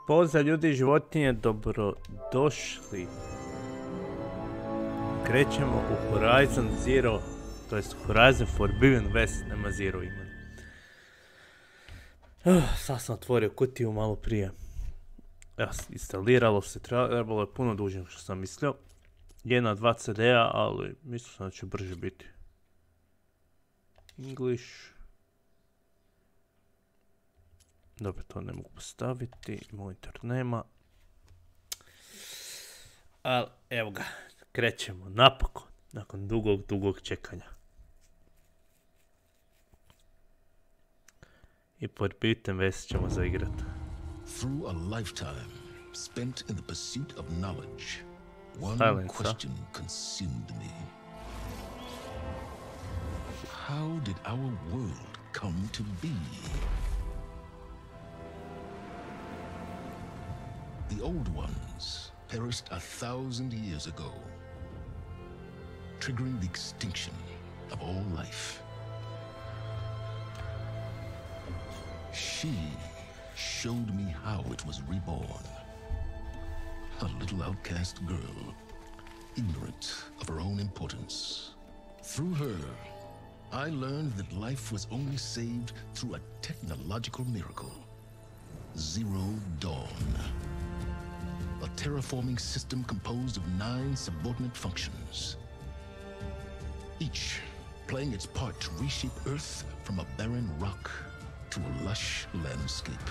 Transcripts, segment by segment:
Pozdrav ljudi i životinje, dobrodošli. Krećemo u Horizon Zero, to jest Horizon Forbidden West, nema Zero imen. Sad sam otvorio kutiju malo prije. Evo, instaliralo se, trebalo je puno duže što sam mislio. 1-2 CD-a, ali mislio sam da će brže biti. English. Dobro, to ne mogu postaviti, monitor nema. Ali evo ga, krećemo napokon, nakon dugog čekanja. I Forbidden West ćemo zaigrati. Through a lifetime spent in the pursuit of knowledge, one question consumed me. How did our world come to be? The old ones perished 1,000 years ago, triggering the extinction of all life. She showed me how it was reborn. A little outcast girl, ignorant of her own importance. Through her, I learned that life was only saved through a technological miracle. Zero Dawn. A terraforming system composed of 9 subordinate functions, each playing its part to reshape Earth from a barren rock to a lush landscape.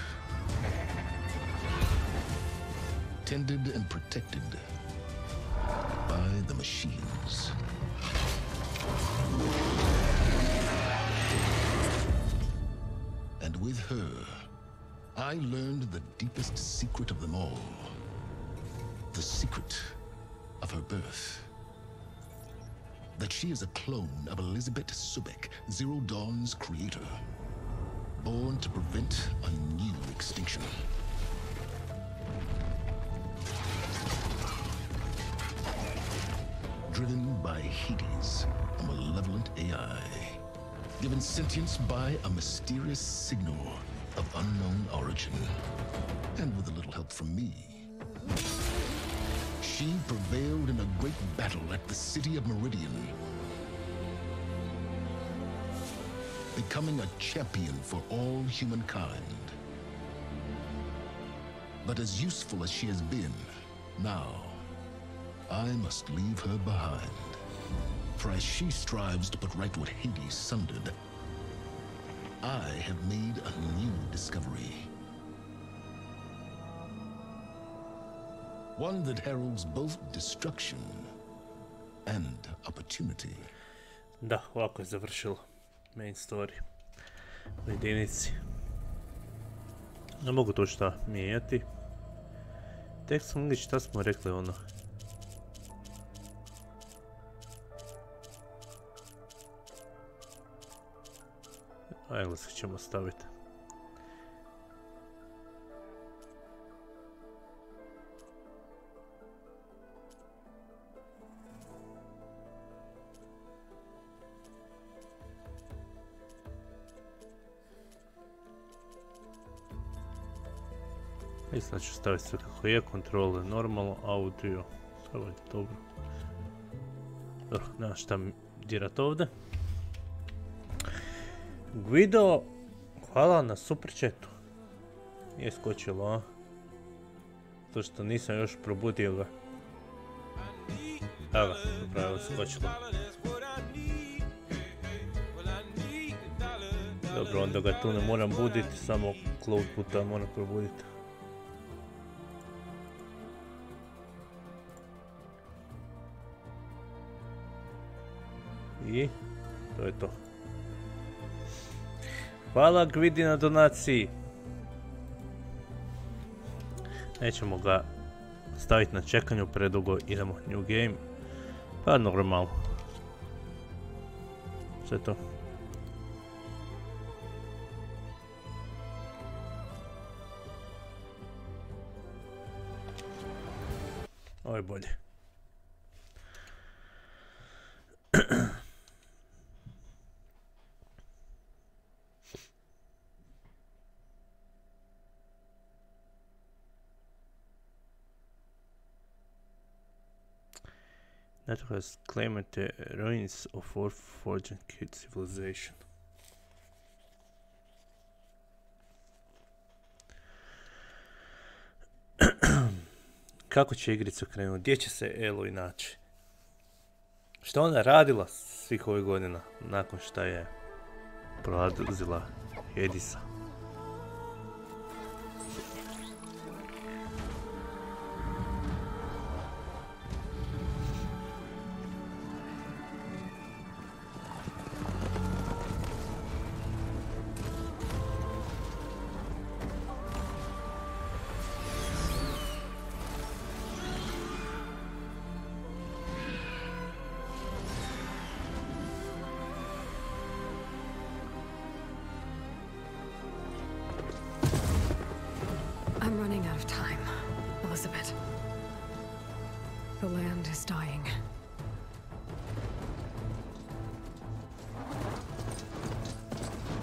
Tended and protected by the machines. And with her, I learned the deepest secret of them all. The secret of her birth. That she is a clone of Elizabeth Zubak, Zero Dawn's creator. Born to prevent a new extinction. Driven by Hades, a malevolent AI. Given sentience by a mysterious signal of unknown origin. And with a little help from me, she prevailed in a great battle at the city of Meridian, becoming a champion for all humankind. But as useful as she has been, now I must leave her behind. For as she strives to put right what Hades sundered, I have made a new discovery. One that heralds both destruction and opportunity. Da, ovako je završilo main story u jedinici. Ne mogu to šta mijenjati. Tek sam vidjeti šta smo rekli ono. A engleski ćemo staviti. Mislim da ću staviti sve kako je, kontrole normalno, audio, sve je dobro. Dobro, nema šta dirat ovdje. Guido, hvala na superchatu. Nije skočilo, a? To što nisam još probudio ga. Evo ga, upravo skočilo. Dobro, onda ga tu ne moram buditi, samo cloud puta moram probuditi. I to je to. Hvala Guidi na donaciji. Nećemo ga staviti na čekanju predugo, idemo new game. Pa normalno. Sve to. Ovo je bolje. Nature has claimed the ruins of Warforged civilization. Kako će igrica krenuti? Gdje će se Eloy naći? Što ona radila svih ovih godina nakon što je prolazila Hadesa? I'm running out of time, Elizabeth. The land is dying.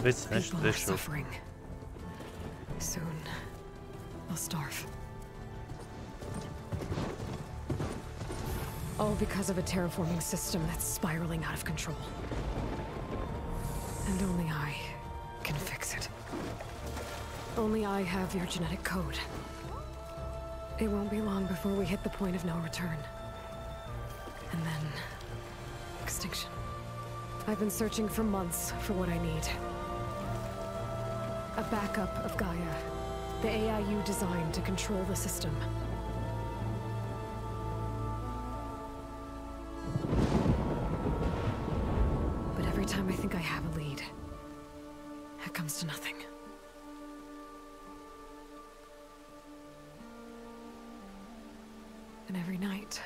People are suffering. Soon, they'll starve. All because of a terraforming system that's spiraling out of control. And only I can fix it. Only I have your genetic code. It won't be long before we hit the point of no return. And then... extinction. I've been searching for months for what I need. A backup of Gaia. The AI you designed to control the system. But every time I think I have a lead, it comes to nothing. And every night,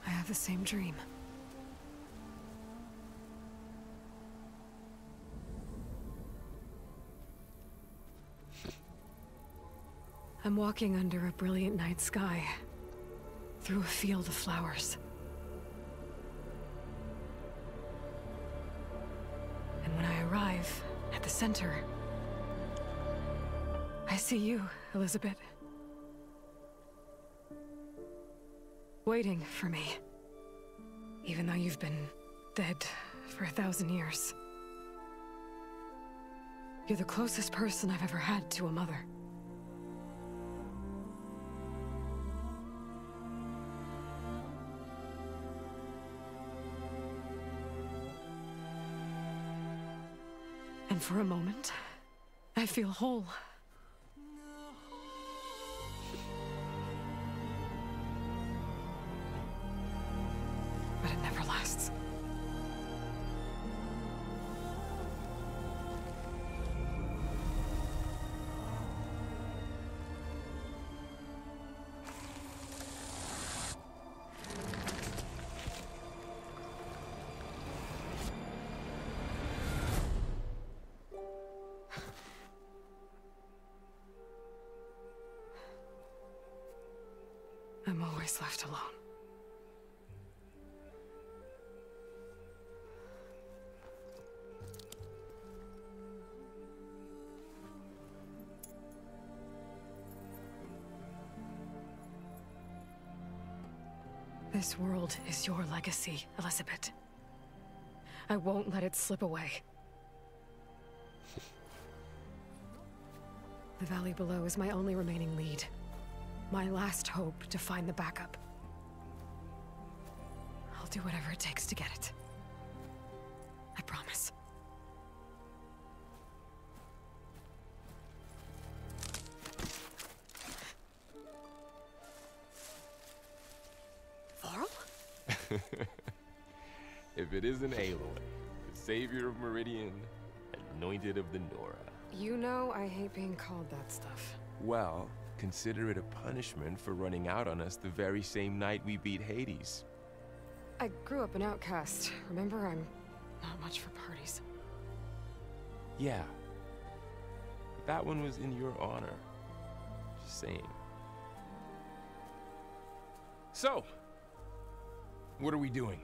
I have the same dream. I'm walking under a brilliant night sky, through a field of flowers. And when I arrive at the center, I see you, Elizabeth. Waiting for me. Even though you've been dead for 1,000 years. You're the closest person I've ever had to a mother. And for a moment, I feel whole. But it never lasts. I'm always left alone. This world is your legacy, Elizabeth. I won't let it slip away. The valley below is my only remaining lead. My last hope to find the backup. I'll do whatever it takes to get it. I promise. Varl? If it isn't Aloy, the savior of Meridian, anointed of the Nora. You know I hate being called that stuff. Well, consider it a punishment for running out on us the very same night we beat Hades. I grew up an outcast. Remember, I'm not much for parties. Yeah. But that one was in your honor. Just saying. So, what are we doing?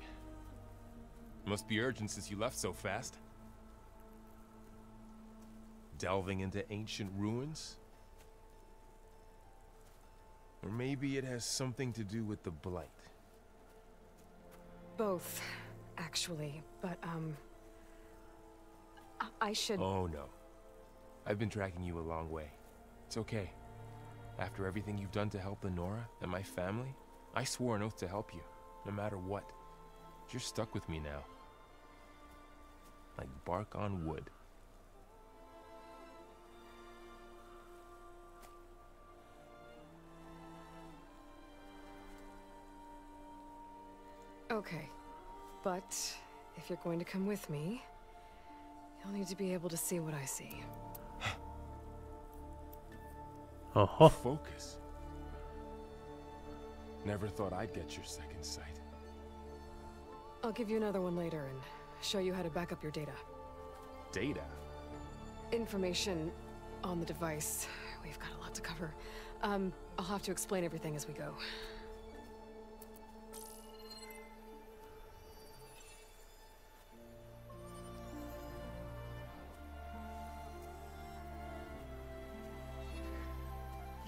Must be urgent since you left so fast. Delving into ancient ruins? Or maybe it has something to do with the Blight. both, actually, but, I should... Oh, no. I've been dragging you a long way. It's okay. After everything you've done to help Lenora and my family, I swore an oath to help you, no matter what. You're stuck with me now. Like bark on wood. Okay, but if you're going to come with me, you'll need to be able to see what I see. Oho. Focus. Never thought I'd get your second sight. I'll give you another one later and show you how to back up your data. Data? Information on the device. We've got a lot to cover. I'll have to explain everything as we go.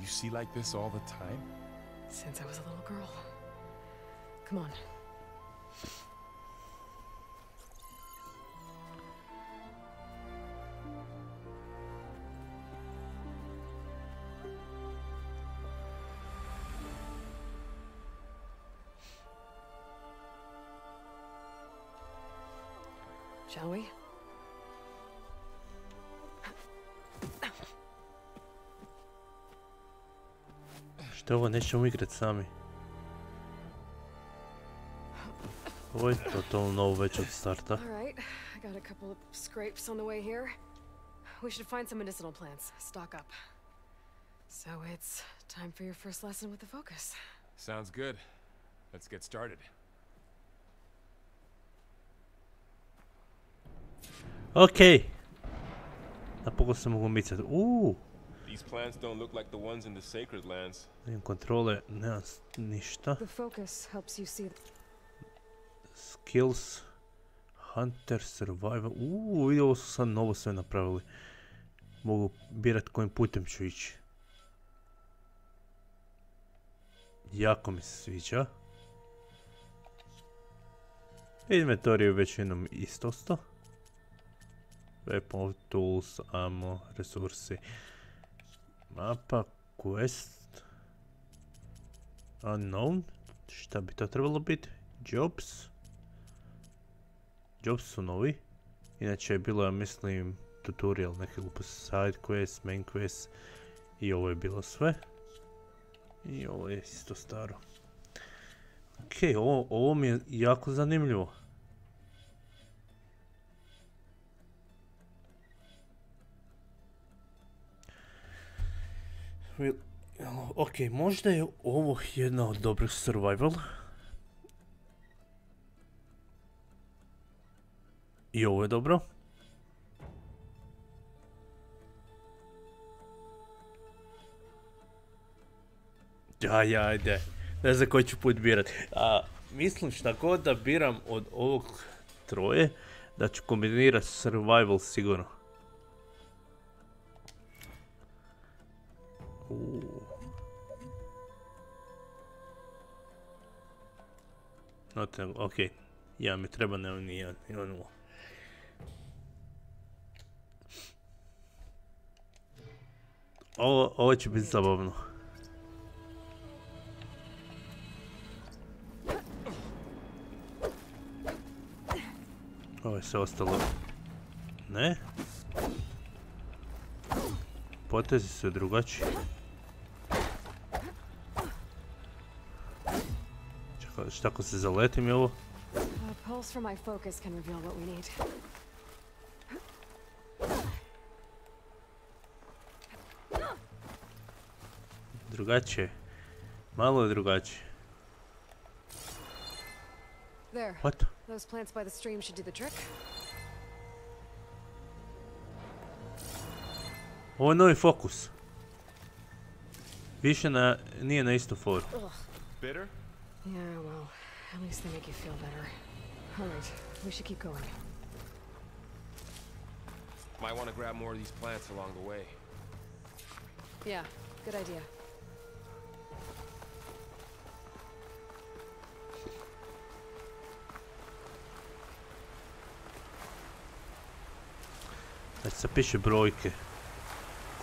You see like this all the time? Since I was a little girl. Come on. Shall we? Što ovo nećemo igrat sami? Ovo je totalno već od starta. Alright, I got a couple of scrapes on the way here. We should find some medicinal plants, stock up. So it's time for your first lesson with the focus. Sounds good. Let's get started. Okej. Napokon se mogu micati. These plants don't look like the ones in the sacred lands. Vidim kontrole, nema ništa. The focus helps you see. Skills. Hunter, survival. Vidi, ovo su sad novo sve napravili. Mogu birat kojim putem ću ići. Jako mi se sviđa. Inventory je većinom isto. Weapon, tools, ammo, resursi. Mapa, quest. Unknown. Šta bi to trebalo biti? Jobs. Jobs su novi. Inače je bilo, ja mislim, tutorial, neki side quest, main quest. I ovo je bilo sve. I ovo je isto staro. Ok, ovo mi je jako zanimljivo. Ok, možda je ovo jedna od dobrih survival. I ovo je dobro. Ajde. Ne znam koji ću put birat. Mislim šta god da biram od ovog troje, da ću kombinirati survival sigurno. Ok, ja mi treba, nema ni jedan, ima nula. Ovo će biti zabavno. Ovo je sve ostalo. Ne? Potezi su drugačiji. Čekaj, šta ako se zaletim je ovo? Pulse from my focus can reveal what we need. Drugačije. Malo je drugačije. There. What? Those plants by the stream should do the trick. Ovo je novi fokus. Više nije na istu foru. Bitter? Yeah, well, at least they make you feel better. Alright, we should keep going. Might want to grab more of these plants along the way. Yeah, good idea. Znači sad piše brojke.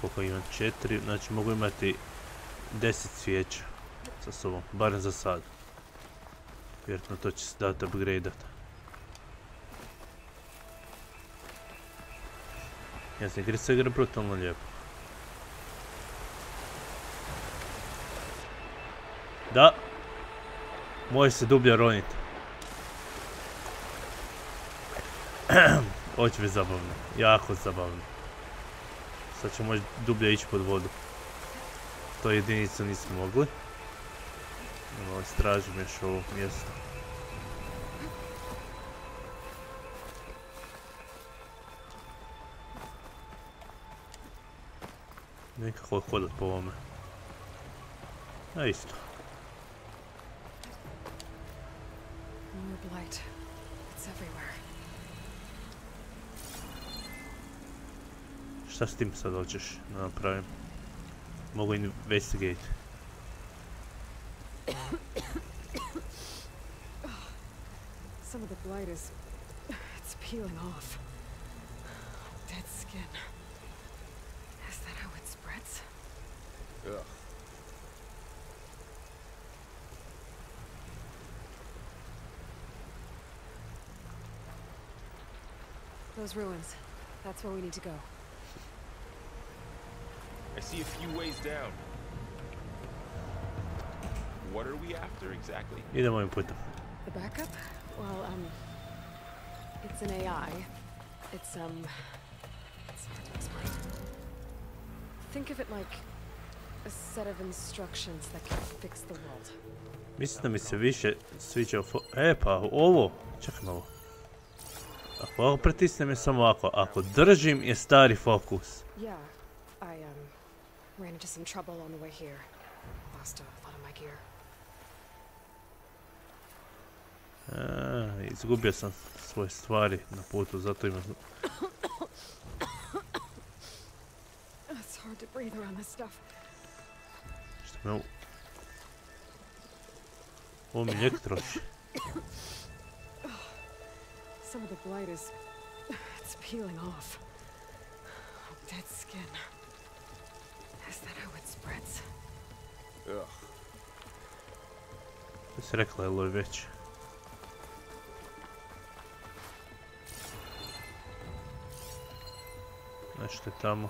Koliko imam? 4, znači mogu imati 10 svijeća sa sobom, barem za sad. Vjerojatno to će se dati upgradeat. Ja sam igrica igra brutalno lijepo. Da! Može se dublje roniti. Ovo će biti zabavno, jako zabavno. Sad ćemo moći dublje ići pod vodu. To jedinicu nismo mogli. Malo istražim još ovo mjesto. Nekako hodat po ovome. A isto. Šta s tim sad hoćeš da napravim? Mogu investigate. Some of the blight is... it's peeling off. Dead skin. Is that how it spreads? Ugh. Those ruins. That's where we need to go. I see a few ways down. What are we after exactly? Idemo ovim putem. The backup? Well, it's an AI. It's hard to explain. Think of it like a set of instructions that can fix the world. Mislim da mi se više sviđa pa ovo, čekaj malo. Ako ovo pritisnem je samo ovako, ako držim je stari fokus. Yeah, I ran into some trouble on the way here. Lost a lot of my gear. Izgubio sam svoje stvari na putu, zato imam... It's hard to breathe around this stuff. Što me... Ovo mi ljek troši. Some of the blight is... it's peeling off. Dead skin. Is that how it spreads? Ugh. To si rekla, Eloj, već. Nešto je tamo.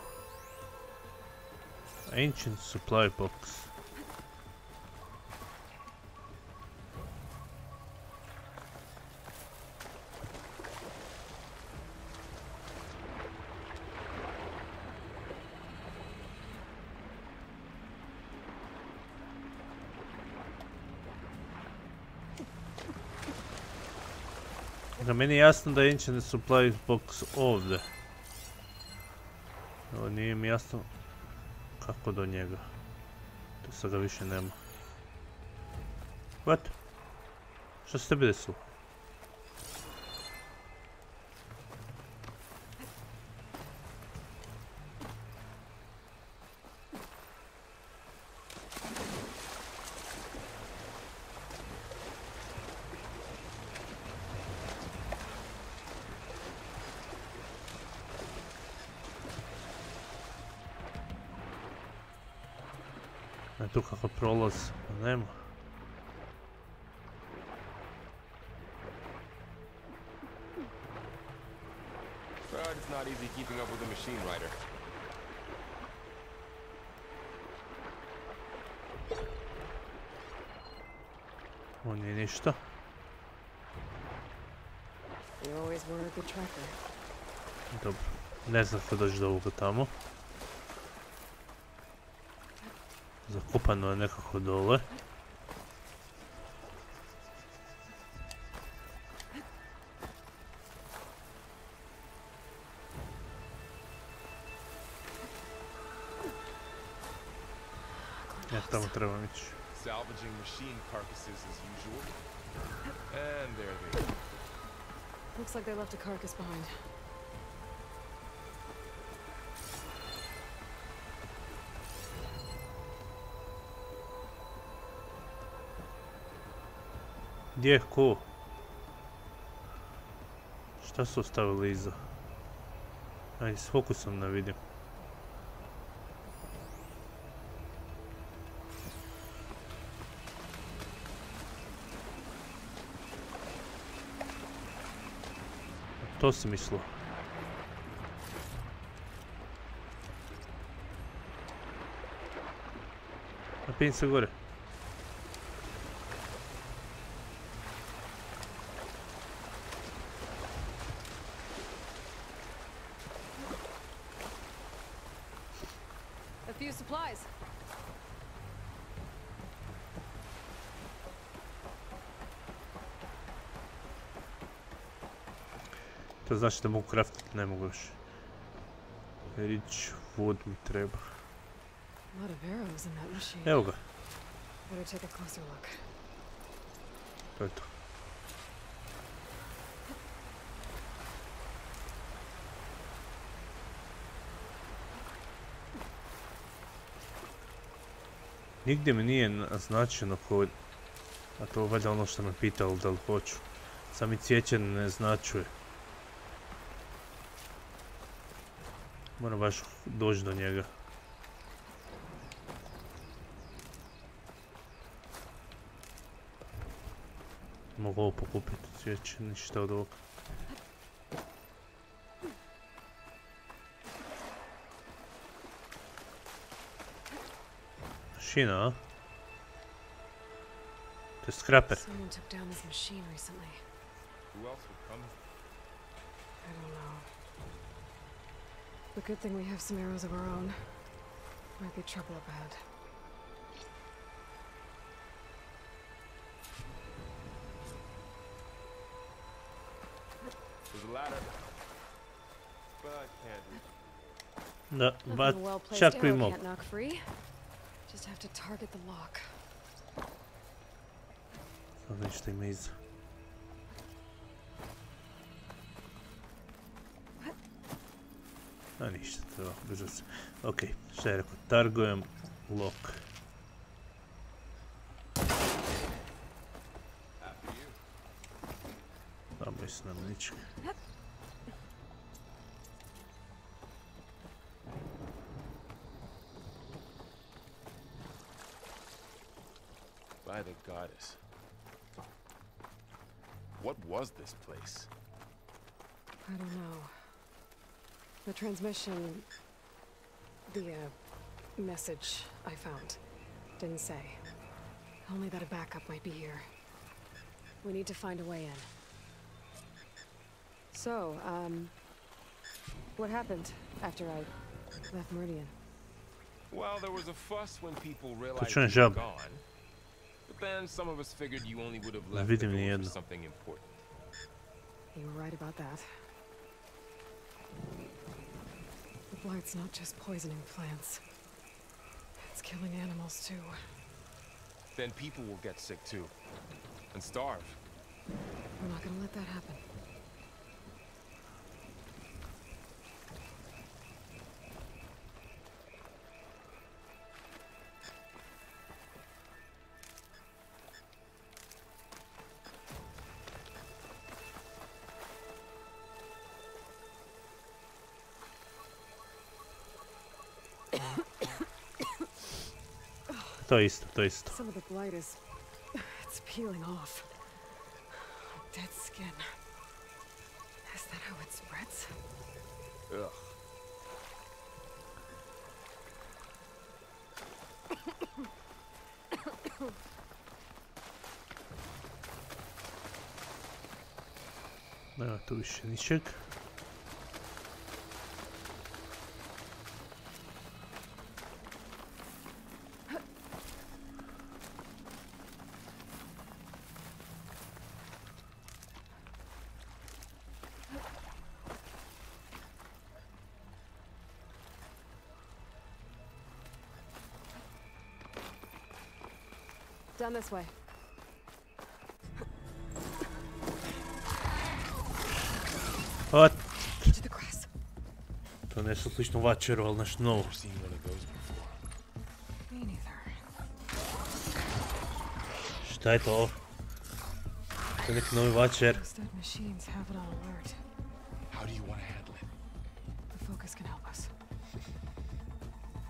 Ancient supply box. Meni je jasno da je Ancient Supply Box ovdje. Ovo nije mi jasno kako do njega. Tu sad ga više nema. What? Što se tebi desilo? Tu kako prolaz, nema. But it's not easy keeping up with a machine rider. Ovo nije ništa. You always were a good tracker. Dobro, ne znam kako doći do ovoga tamo. Zakupano je nekako dole. Ja tamo trebam ići. Salvaging machine carcasses as usual. And there they go. Looks like they left a carcass behind. Gdje je ko? Šta su ostavili iza? Ajde, s fokusom da vidim. To si mislio. Napinj se gore. A few supplies. To znači da mogu kraftiti, ne mogu još. Rich wood mi treba. A lot of arrows in that machine. Evo ga. Better take a closer look. To je to. Nigdje mi nije naznačeno kod... A to valjda ono što me pitalo da li hoću. Sami cvijeće ne naznačuje. Moram baš doći do njega. Mogu ovo pokupiti cvijeće, ništa od ovoga. Mašina, a? To je skraper. Someone took down this machine recently. Who else would come? I don't know. The good thing we have some arrows of our own. Might be trouble up ahead. There's a ladder. But I can't reach. Da, ba, Nothing a well-placed čak bi arrow mogu. can't knock free. Just have to target the lock. Sad nešto ima iza. A ništa, treba brzo se. Ok, šta je rekao? Targujem lock. Tamo je s nama ničeg. By the goddess. What was this place? I don't know. The transmission... The, message I found didn't say. Only that a backup might be here. We need to find a way in. So, what happened after I left Meridian? Well, there was a fuss when people realized Počujem you were žab. gone. But then some of us figured you only would have left to Vidim go nijedno. for something important. You were right about that. The blight's not just poisoning plants. It's killing animals too. Then people will get sick too. And starve. We're not gonna let that happen. To je isto, to je isto. Some of the blight is... it's peeling off. Dead skin. Is that how it spreads? Ugh. Nema tu više ničeg. Down this way. What? Get to the grass. To je nešto slično vačeru, ali nešto novo. Never seen one of those before. Me neither. Šta je to? To je neki novi vačer. Those dead machines have it on alert. How do you want to handle it? The this can help us.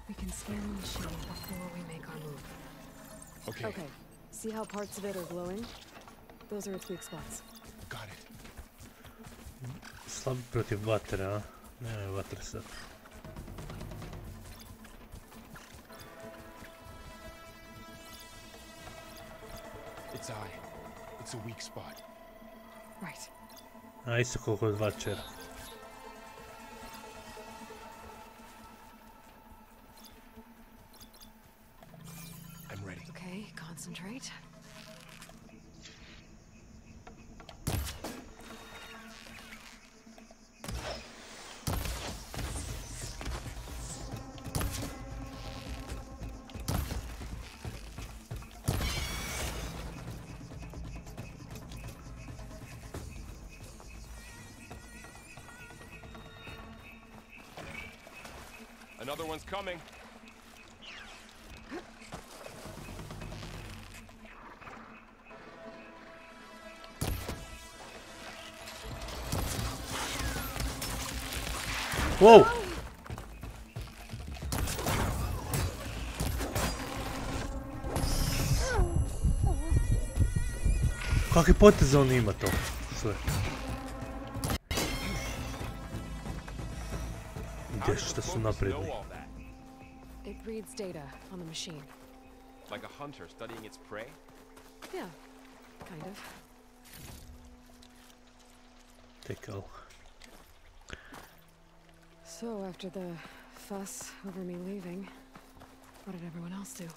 We can scan the machine before we make our move. Okay. Okay. See how parts of it are glowing? Those are its weak spots. Got it. Slab protiv vatre, a? Nemoj vatre sad. It's eye. It's a weak spot. Right. A isto koliko od vačera. I'm ready. Okay, concentrate. Another one's coming. Wow! Kakvi poteze on ima to sve? Gdje šta su napredni? It reads data on the machine. Like a hunter studying its prey? Yeah, kind of. Tekao. So after the fuss over me leaving, what did everyone else do?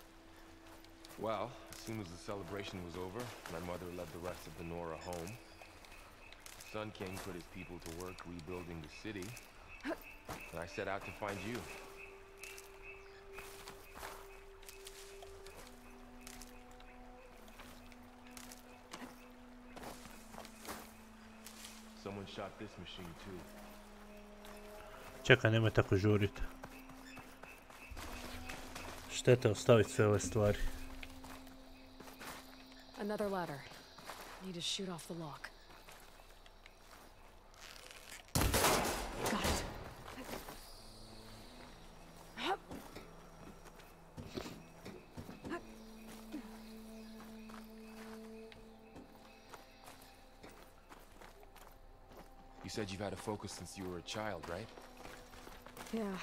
Well, as soon as the celebration was over, my mother led the rest of the Nora home. Sun King put his people to work rebuilding the city, and I set out to find you. Someone shot this machine too. Čekaj, nemoj tako žurit. Šteta ostaviti sve ove stvari. Another ladder. Need to shoot off the lock. Got it. You said you've had a focus since you were a child, right? Yeah.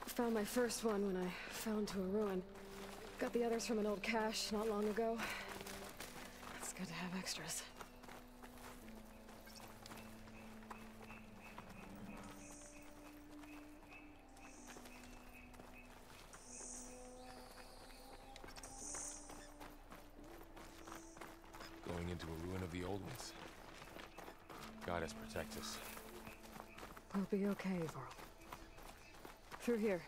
Found my first one when I fell into a ruin. Got the others from an old cache not long ago. It's good to have extras. Going into a ruin of the old ones. God has protect us. We'll be okay, Varl. Through here.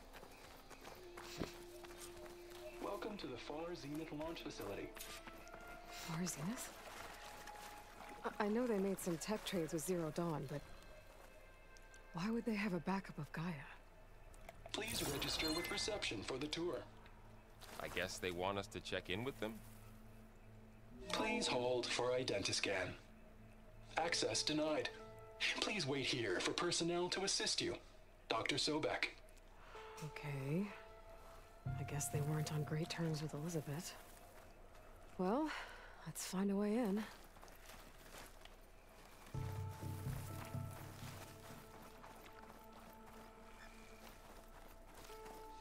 Welcome to the Far Zenith launch facility. Far Zenith? I know they made some tech trades with Zero Dawn, but why would they have a backup of Gaia? Please register with reception for the tour. I guess they want us to check in with them? Please hold for identiscan. Access denied. Please wait here for personnel to assist you. Dr. Sobek. Okay. I guess they weren't on great terms with Elizabeth. Well, let's find a way in.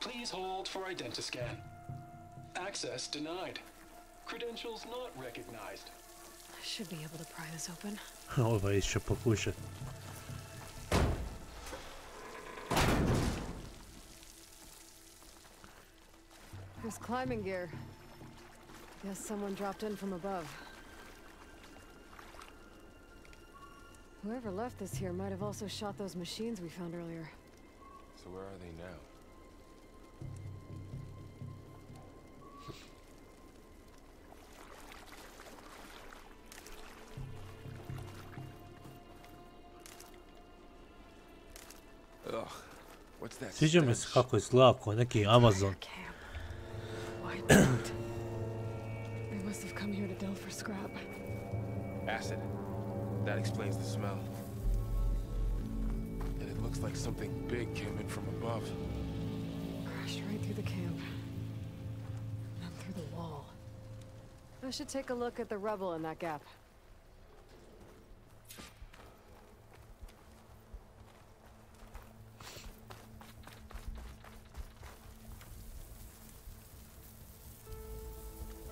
Please hold for identiscan. Access denied. Credentials not recognized. I should be able to pry this open. Ova išće pokušat. There's climbing gear. Guess someone dropped in from above. Whoever left this here might have also shot those machines we found earlier. So where are they now? Ugh, what's that? Sviđa mi se kako izgleda kao neki Amazon. Why don't? They must have come here to delve for scrap. Acid. That explains the smell. And it looks like something big came in from above. Crashed right through the camp. Not through the wall. I should take a look at the rubble in that gap.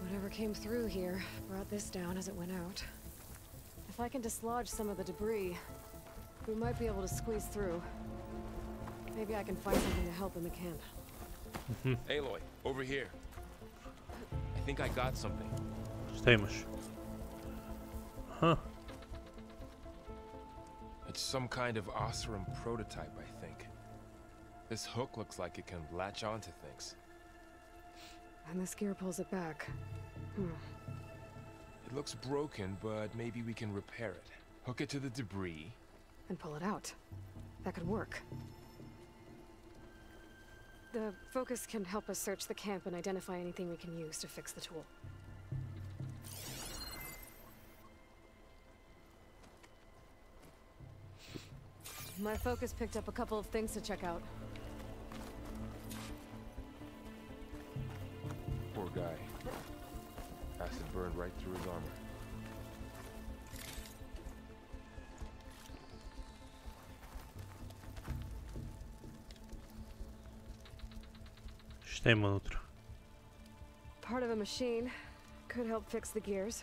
Whatever came through here brought this down as it went out. If I can dislodge some of the debris, we might be able to squeeze through. Maybe I can find something to help in the camp. Aloy, over here. I think I got something. Šta imaš? Huh. It's some kind of Oseram prototype, I think. This hook looks like it can latch onto things. And this gear pulls it back. It looks broken, but maybe we can repair it. Hook it to the debris. And pull it out. That could work. The focus can help us search the camp and identify anything we can use to fix the tool. My focus picked up a couple of things to check out. Poor guy. Acid burned right through his armor. Šta ima unutra? Part of a machine. Could help fix the gears.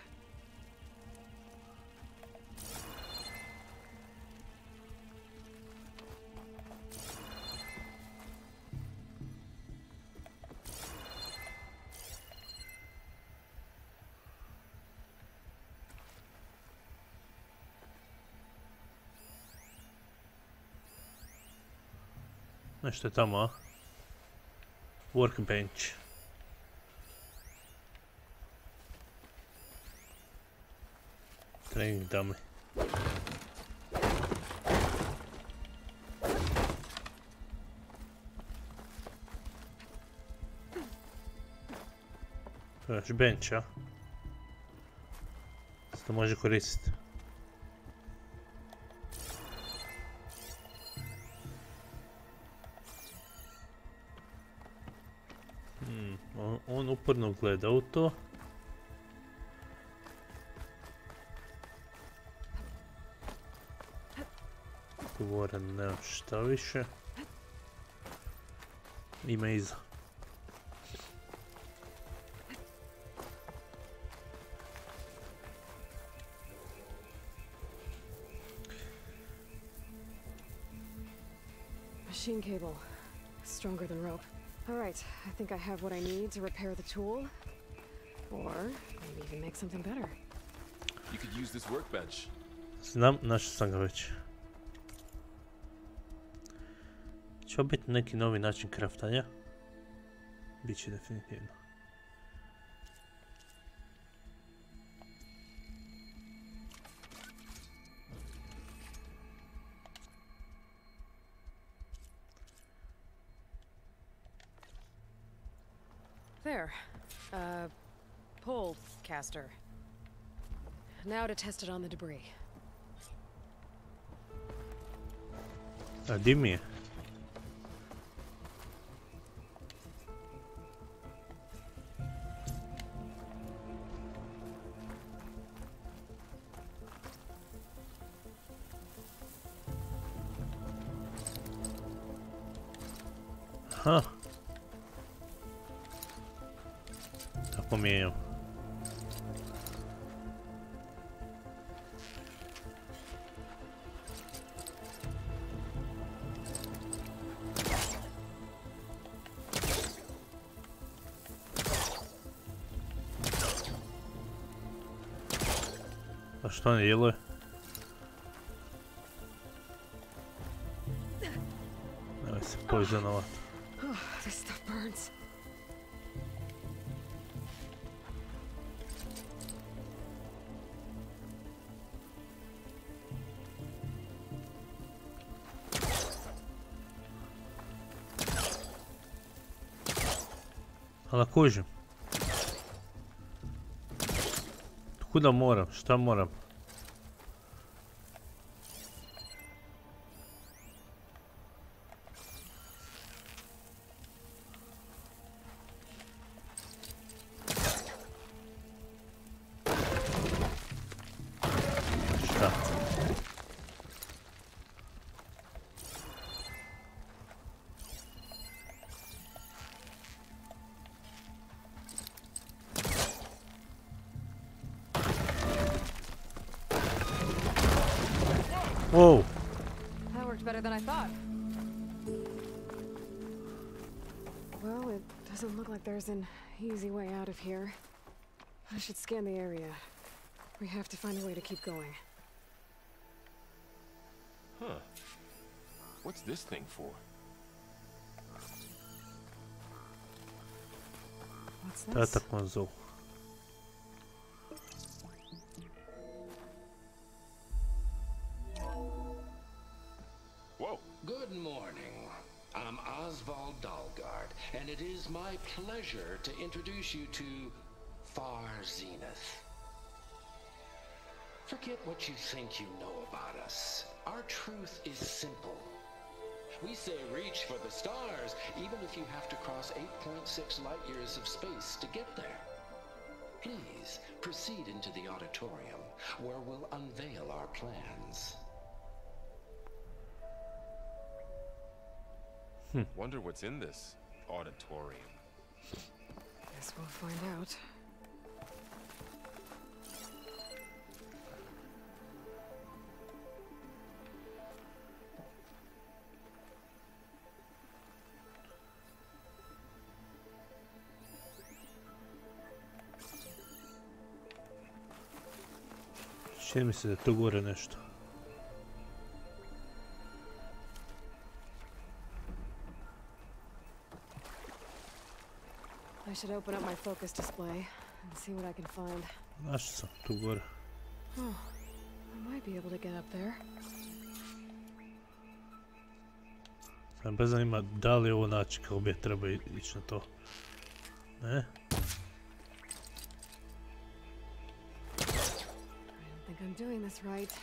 Nešto je tamo, a? Workbench. Trening dummy. To je još bench, a? Se to može koristiti. On uporno gleda u to. Govoran, nemam šta više. Ima iza. Machine cable. Stronger than rope. All right, I think I have what I need to repair the tool. Or maybe even make something better. You could use this workbench. Znam, našao sam ga već. Će ovo biti neki novi način kraftanja? Biće definitivno. There. Pole caster. Now to test it on the debris. A di mi je? Aha. Tako mijenjam. A što ne djeluje? Nemoj se poizonovati. This stuff burns. Ali kužim. Kuda moram? Šta moram? Wow. That worked better than I thought. Well, it doesn't look like there's an easy way out of here. I should scan the area. We have to find a way to keep going. Huh. What's this thing for? What's this? Data console. Whoa. Good morning. I'm Oswald Dalgard, and it is my pleasure to introduce you to Far Zenith. Forget what you think you know about us. Our truth is simple. We say reach for the stars, even if you have to cross 8.6 light years of space to get there. Please proceed into the auditorium, where we'll unveil our plans. Wonder what's in this auditorium. Guess we'll find out. Čini mi se da je tu gore nešto. I should open up my focus display and see what I can find. Našao sam tu gore. Oh, I might be able to get up there. Sam bez zanima da li je ovo način kao bi treba ići na to. Ne? I don't think I'm doing this right.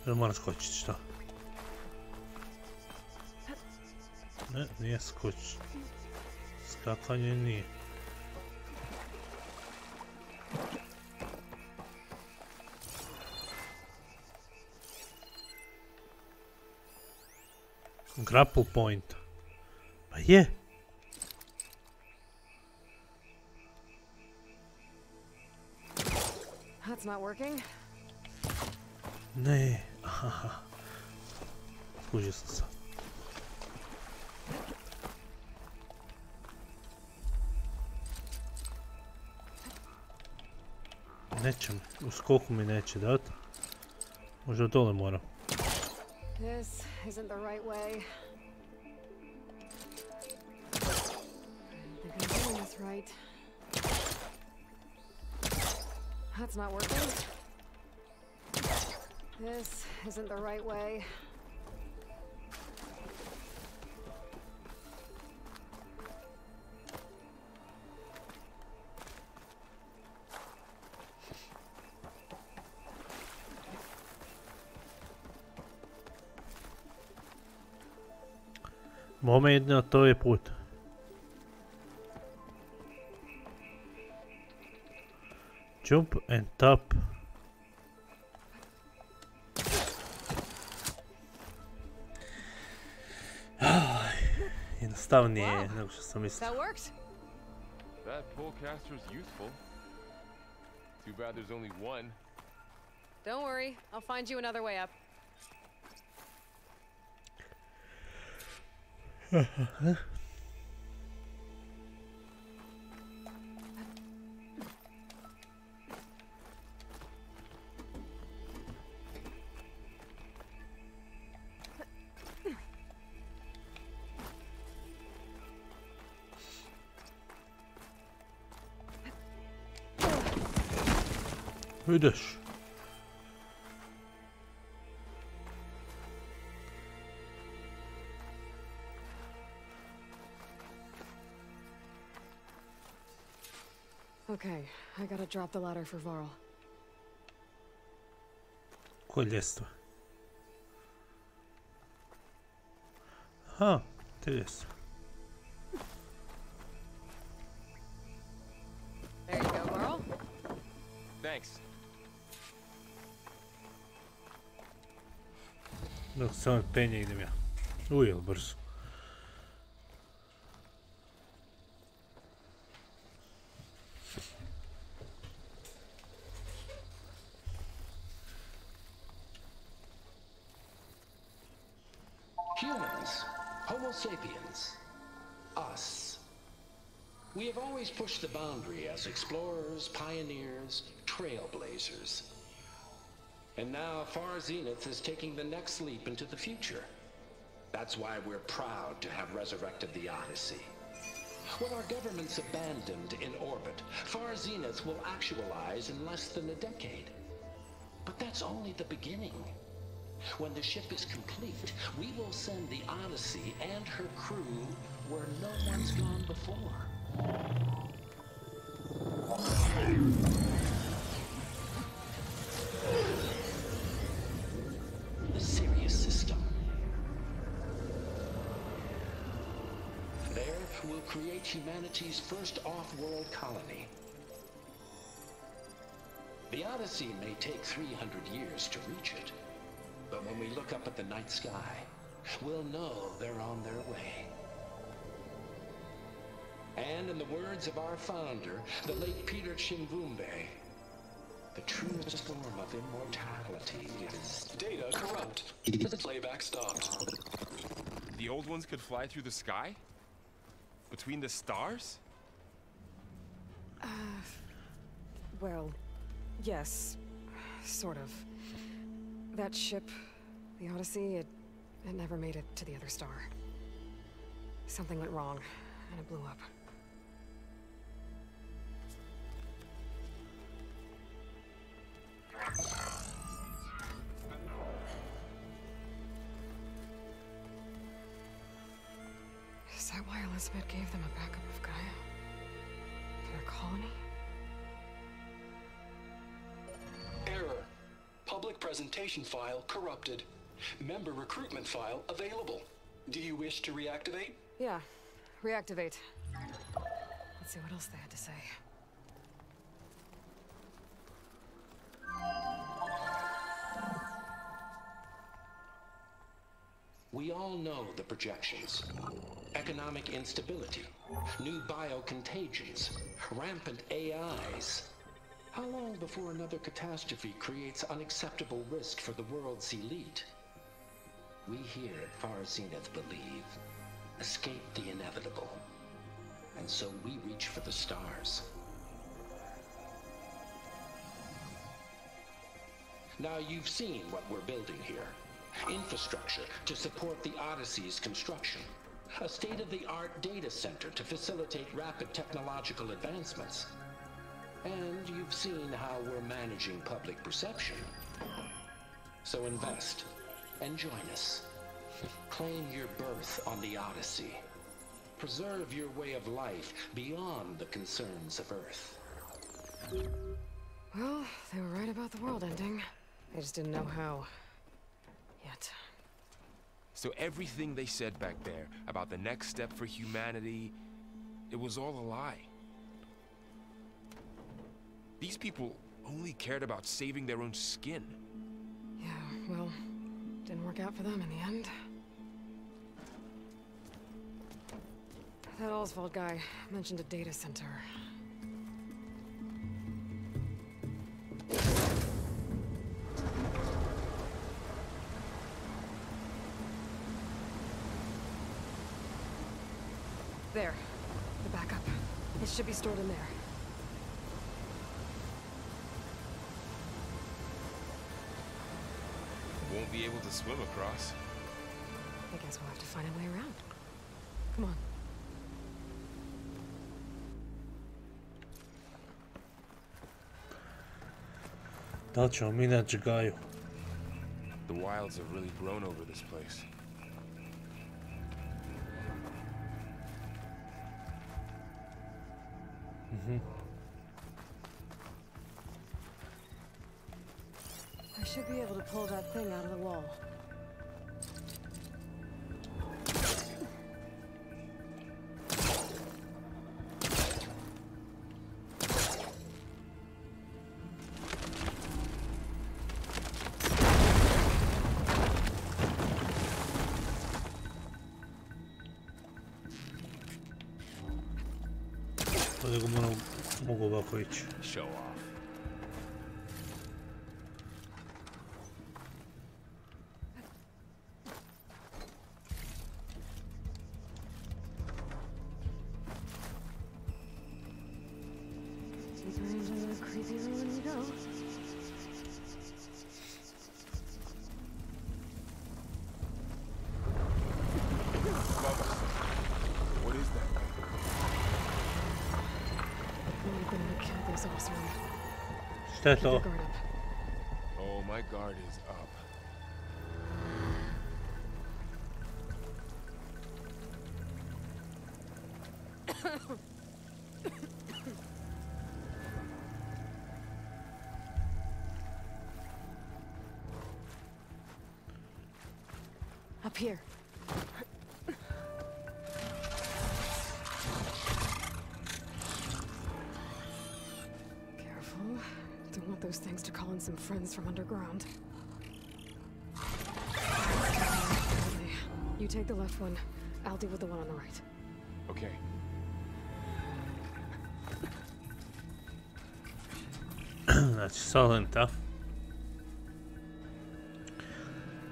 Ja moram skočiti, šta? Ne, nije skočiti. Skakanje nije. Grapple point. Pa je! That's not working. Ne, aha. Skužio sam se. Neće mi, u skoku mi neće dat. Možda dole moram. This isn't the right way. I don't think I'm doing this right. That's not working. This isn't the right way. Mome jedino to je put. Jump and tap. Jednostavnije nego što sam mislio. That worked? That pullcaster's useful. Too bad there's only one. Don't worry, I'll find you another way up. Ideš. Okay, I gotta drop the ladder for Varl. Koje ljestve? Aha, te ljestve. There you go, Varl. Thanks. Dok se on penje idem ja. Ujel brzo. Homo sapiens, us. We have always pushed the boundary as explorers, pioneers, trailblazers. And now Far Zenith is taking the next leap into the future. That's why we're proud to have resurrected the Odyssey. What our governments abandoned in orbit, Far Zenith will actualize in less than a decade. But that's only the beginning. When the ship is complete, we will send the Odyssey and her crew where no one's gone before. The Sirius system. There, we'll create humanity's first off-world colony. The Odyssey may take 300 years to reach it, but when we look up at the night sky, we'll know they're on their way. And in the words of our founder, the late Peter Chimbumbe, the truest form of immortality is... Data corrupt. Playback stopped. The old ones could fly through the sky? Between the stars? Well, yes, sort of. That ship, the Odyssey, it never made it to the other star. Something went wrong, and it blew up. Is that why Elizabeth gave them a backup of Gaia? For their colony? Error. Public presentation file corrupted. Member recruitment file available. Do you wish to reactivate? Yeah, reactivate. Let's see what else they had to say. We all know the projections. Economic instability, new biocontagions, rampant AIs. How long before another catastrophe creates unacceptable risk for the world's elite? We here at Far Zenith believe, escape the inevitable. And so we reach for the stars. Now you've seen what we're building here. Infrastructure to support the Odyssey's construction. A state-of-the-art data center to facilitate rapid technological advancements. And you've seen how we're managing public perception. So invest and join us. Claim your berth on the Odyssey. Preserve your way of life beyond the concerns of Earth. Well, they were right about the world ending. They just didn't know how. Yet. So everything they said back there about the next step for humanity, it was all a lie. These people only cared about saving their own skin. Yeah, well, didn't work out for them in the end. That Oswald guy mentioned a data center. There, the backup. It should be stored in there. Won't be able to swim across. I guess we'll have to find a way around. Come on. Da li ćemo mi naći Gaju? The wilds have really grown over this place. I should be able to pull that thing out of the wall. Ovdje ga mogu ovako ići. Show off. creepier when you go. What is that? We're gonna kill those Osram. Šta je Keep to? your guard up. Oh, my guard is up. Up here. Careful. Don't want those things to call in some friends from underground. Okay. You take the left one. I'll deal with the one on the right. Okay. Znači, Silenta.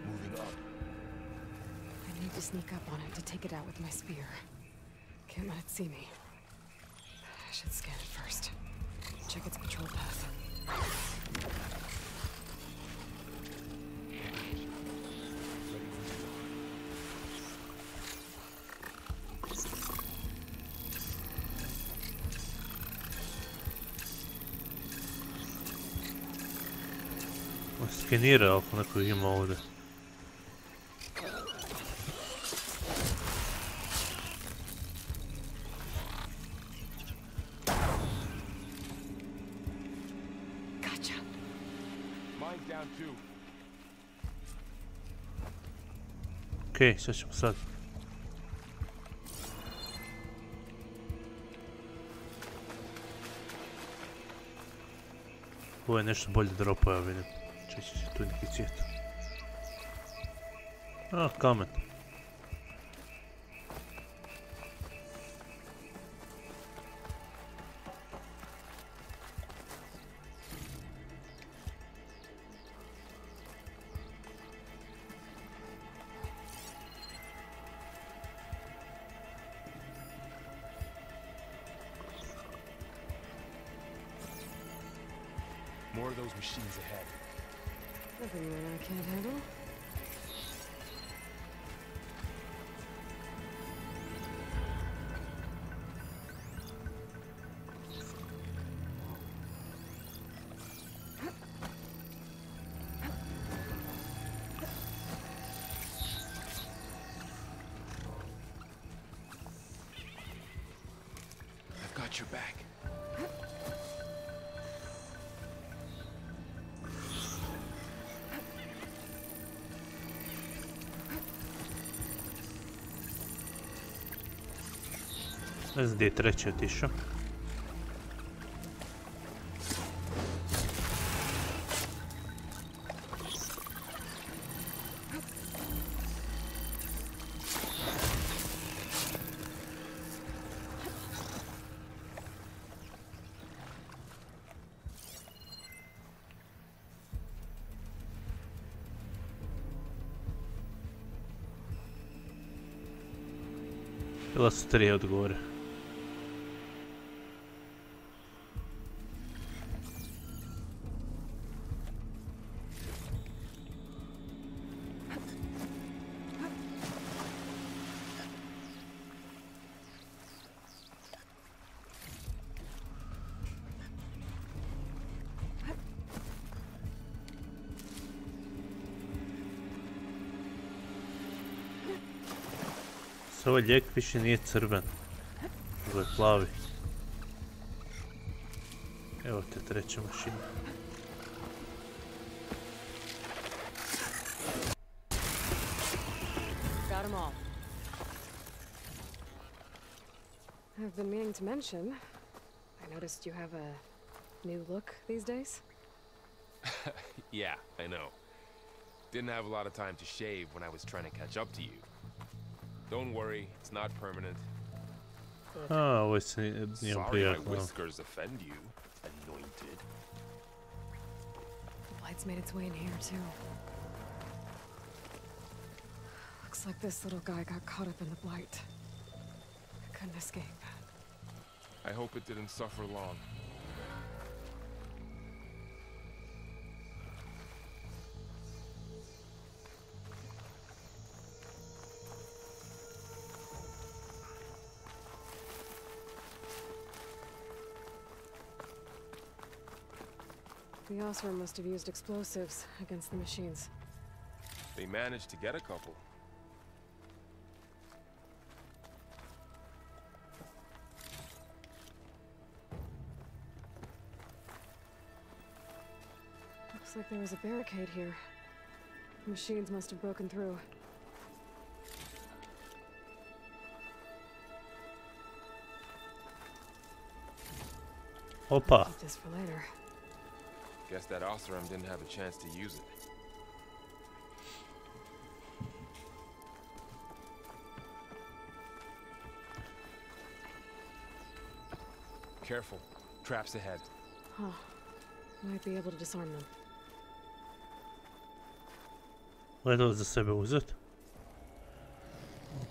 Moving up. I need to sneak up on it to take it out with my spear. Can't let it see me. I should scan it first. Check its patrol path. Skenira ako neko ima ovdje. Gotcha. Mine's down too. Okej, šta ćemo sad? Ovo je nešto bolje dropa, ja vidim. Čeći, tu je neki cvijet. A, kamen. More of those machines ahead. Nothing that I can't handle. I've got your back. Ne znam gdje je treći otišao. Bila su 3 od gore. Ovaj lijek više nije crven, ovo je plavi. Evo te treća mašina. Got them all. I've been meaning to mention, I noticed you have a new look these days. Yeah, I know. Didn't have a lot of time to shave when I was trying to catch up to you. Don't worry, it's not permanent. Ovo se nije Sorry my prijatno. whiskers offend you, anointed. The blight's made its way in here too. Looks like this little guy got caught up in the blight. Couldn't escape. I hope it didn't suffer long. The Osram must have used explosives against the machines. They managed to get a couple. Looks like there was a barricade here. The machines must have broken through. Opa. Keep this for later. Guess that Osram didn't have a chance to use it. Careful. Traps ahead. Huh. Might be able to disarm them. Gledao za sebe uzet.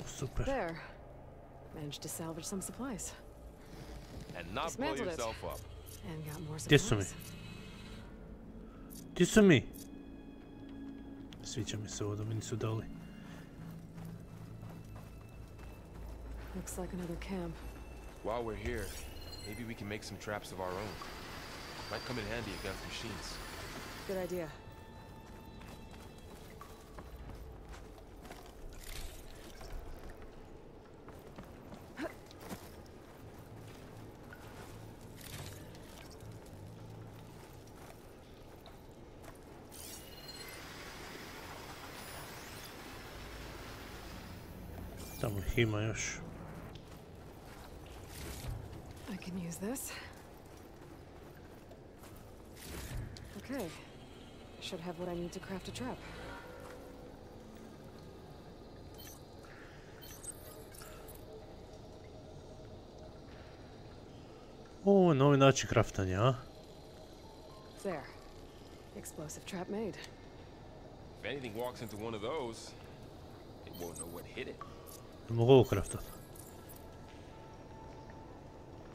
Super. There. Managed to salvage some supplies. And not blow Dismantled it. yourself up. And got more Gdje su mi? supplies. Gdje su mi? Sviđa mi se ovo da mi nisu dali. Looks like another camp. While we're here, maybe we can make some traps of our own. Might come in handy against machines. Good idea. Tamo ih ima još. I can use this. Okay. I should have what I need to craft a trap. O, novi način kraftanja, a? There. Explosive trap made. If anything walks into one of those, it won't know what hit it. Ne mogu ovo kraftat.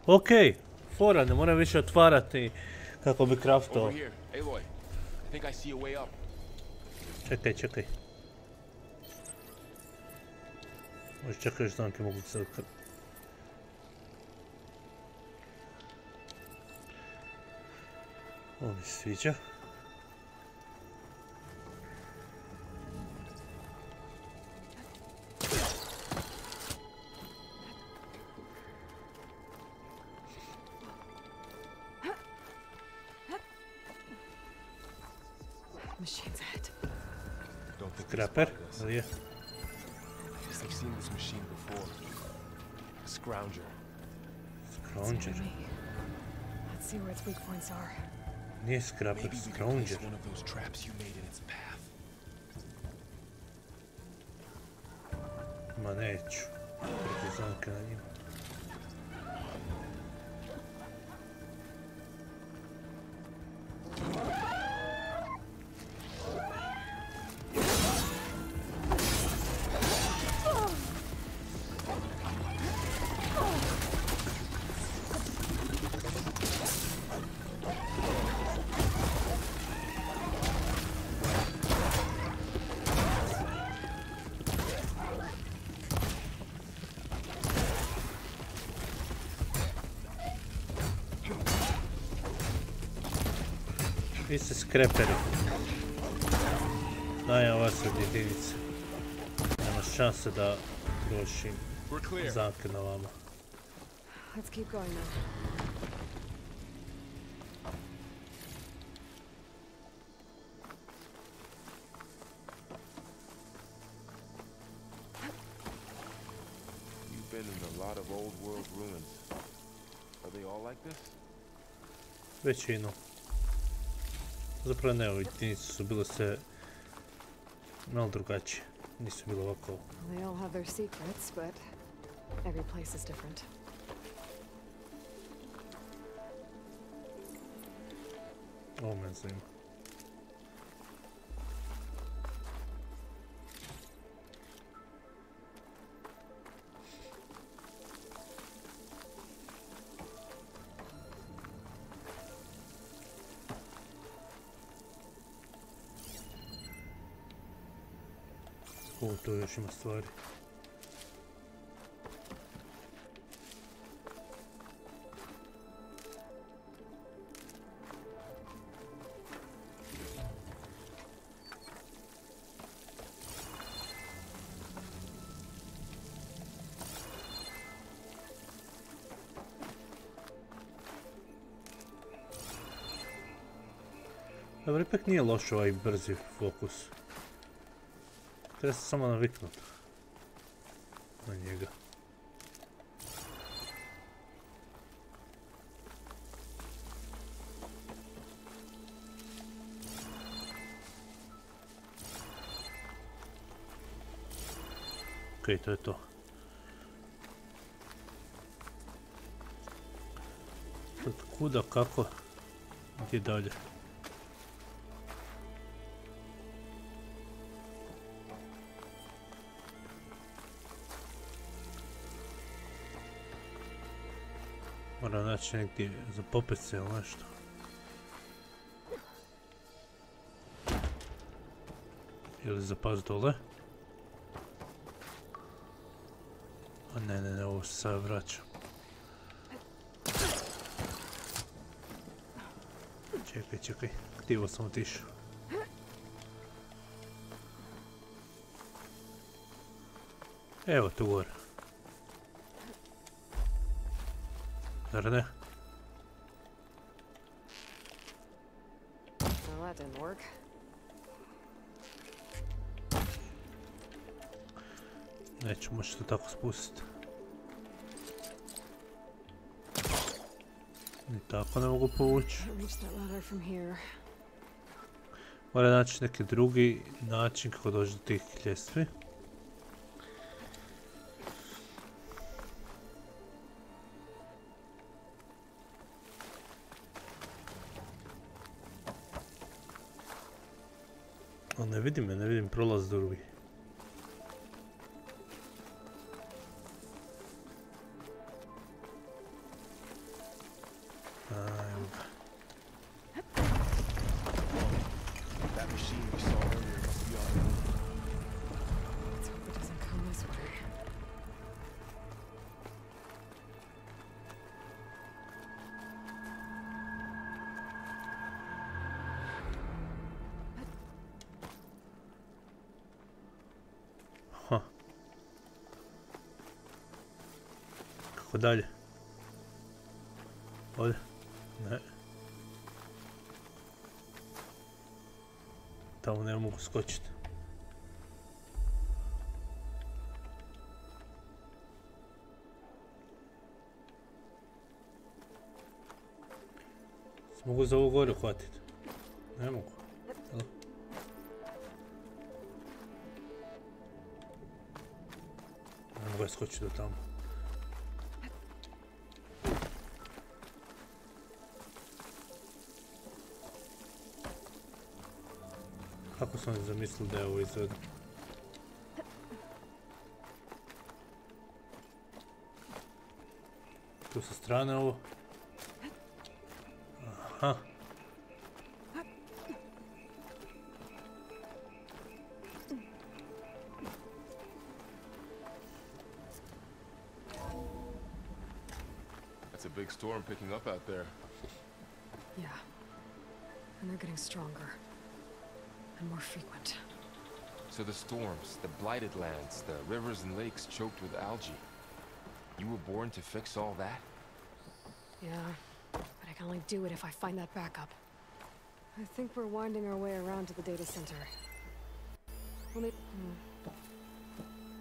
Okej, fora, ne moram više otvarati kako bi kraftao. Over here, Aloy. I think I see a way up. Čekaj. Možda čekaj još danke mogu se otkrati. Ovo mi se sviđa. Machines ahead. Don't think they Scrapper, spotted us. ali je. I've seen this machine before. A scrounger. Scrounger. Let's see where its weak points are. Nije scrapper, Maybe we can scrounger. place one of those traps you made in its path. Ma neću. Partizanka na njima. Vi ste skreperi. Dajem vas od jedinice. Nemaš šanse da trošim zamke na vama. Let's keep going now. You've been in a lot of old world ruins. Are they all like this? Većinu. Zapravo ne, ove jedinice su bile sve malo drugačije. Nisu bile ovako. They all have their secrets, but every place is different. Ovo me zanima. O, tu još ima stvari. Dobro, ipak nije loš ovaj brzi fokus. Treba se samo naviknut na njega. Okej, to je to. Sad kuda, kako, gdje dalje? Moram naći negdje za popet se ili nešto. Ili za pas dole. A ne, ovo se sad vraća. Čekaj, aktivo sam otišao. Evo tu gore. Zar ne? Well, that didn't work. Neću moći to tako spustiti. Ni tako ne mogu povući. Moram naći neki drugi način kako doći do tih ljestvi. Ali ne vidim prolaz drugi. Kako dalje? Ovdje? Ne. Tamo ne mogu skočiti. Mogu za ovu gore uhvatiti? Ne mogu. Ne mogu skočiti do tamo. Kako sam zamislio da je ovo izvedu? Tu sa strane ovo. Aha. That's a big storm picking up out there. Yeah. And they're getting stronger. And more frequent. So the storms, the blighted lands, the rivers and lakes choked with algae. You were born to fix all that? Yeah, but I can only do it if I find that backup. I think we're winding our way around to the data center. Only...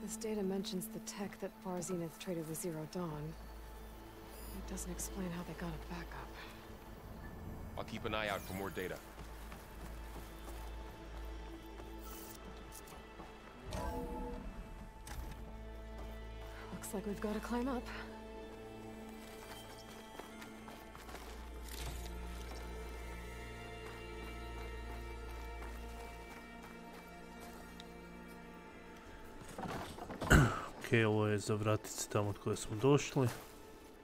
This data mentions the tech that Far Zenith traded with Zero Dawn. It doesn't explain how they got it back up. I'll keep an eye out for more data. Looks like we've got to climb up. Ok, ovo je za vratit se tamo od koje smo došli.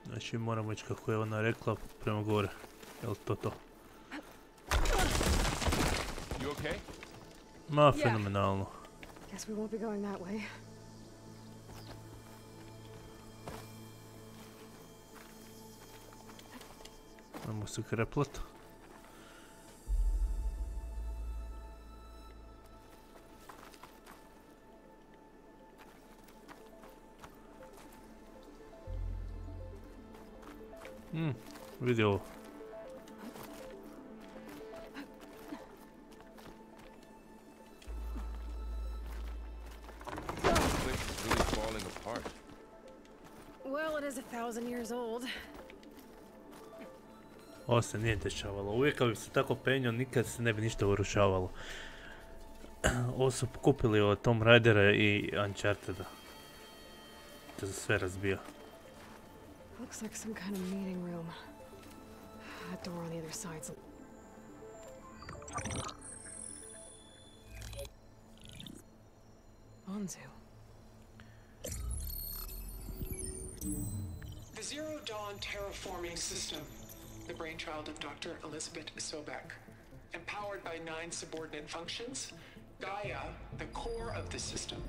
Znači moramo ići kako je ona rekla prema gore. Jel to to? You okay? Ma, fenomenalno. Guess we won't be going that way. Ajmo se kreplat. Vidi ovo. Well, it is 1,000 years old. Ovo se nije dešavalo. Uvijek kad bi se tako penio, nikad se ne bi ništa urušavalo. Ovo su kupili od Tomb Raidera i Uncharteda. To se sve razbija. Looks like some kind of meeting room. A door on the other side's... Onzu. The Zero Dawn terraforming system, the brainchild of Dr. Elizabeth Zubak. Empowered by 9 subordinate functions, Gaia, the core of the system,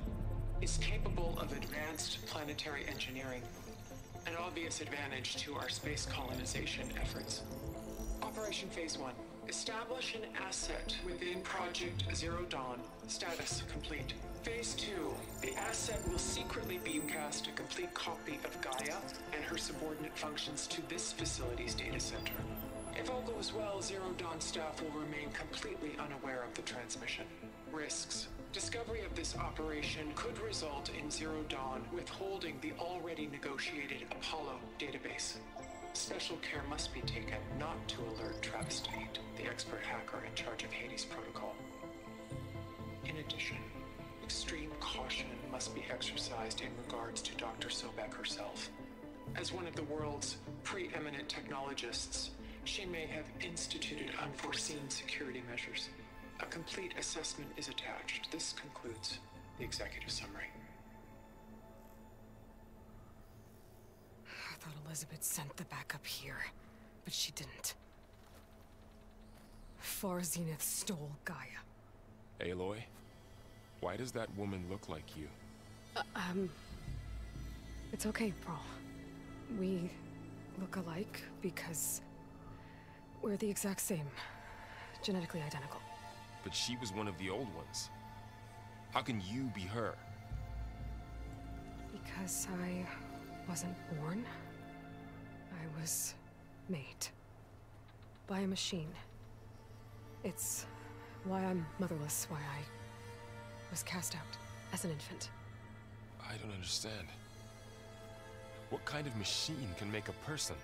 is capable of advanced planetary engineering, an obvious advantage to our space colonization efforts. Operation Phase 1. Establish an asset within Project Zero Dawn. Status complete. Phase 2. The asset will secretly beamcast a complete copy of Gaia and her subordinate functions to this facility's data center. If all goes well, Zero Dawn staff will remain completely unaware of the transmission. Risks. Discovery of this operation could result in Zero Dawn withholding the already negotiated Apollo database. Special care must be taken not to alert Travis Tate, the expert hacker in charge of Hades Protocol. In addition, extreme caution must be exercised in regards to Dr. Zubak herself. As one of the world's preeminent technologists, she may have instituted unforeseen security measures. A complete assessment is attached. This concludes the executive summary. I thought Elizabeth sent the backup here, but she didn't. Far Zenith stole Gaia. Aloy, why does that woman look like you? It's okay, Pearl. We look alike because we're the exact same. Genetically identical. But she was one of the old ones. How can you be her? Because I wasn't born. I was made. By a machine. It's why I'm motherless, why I was cast out as an infant. I don't understand. What kind of machine can make a person?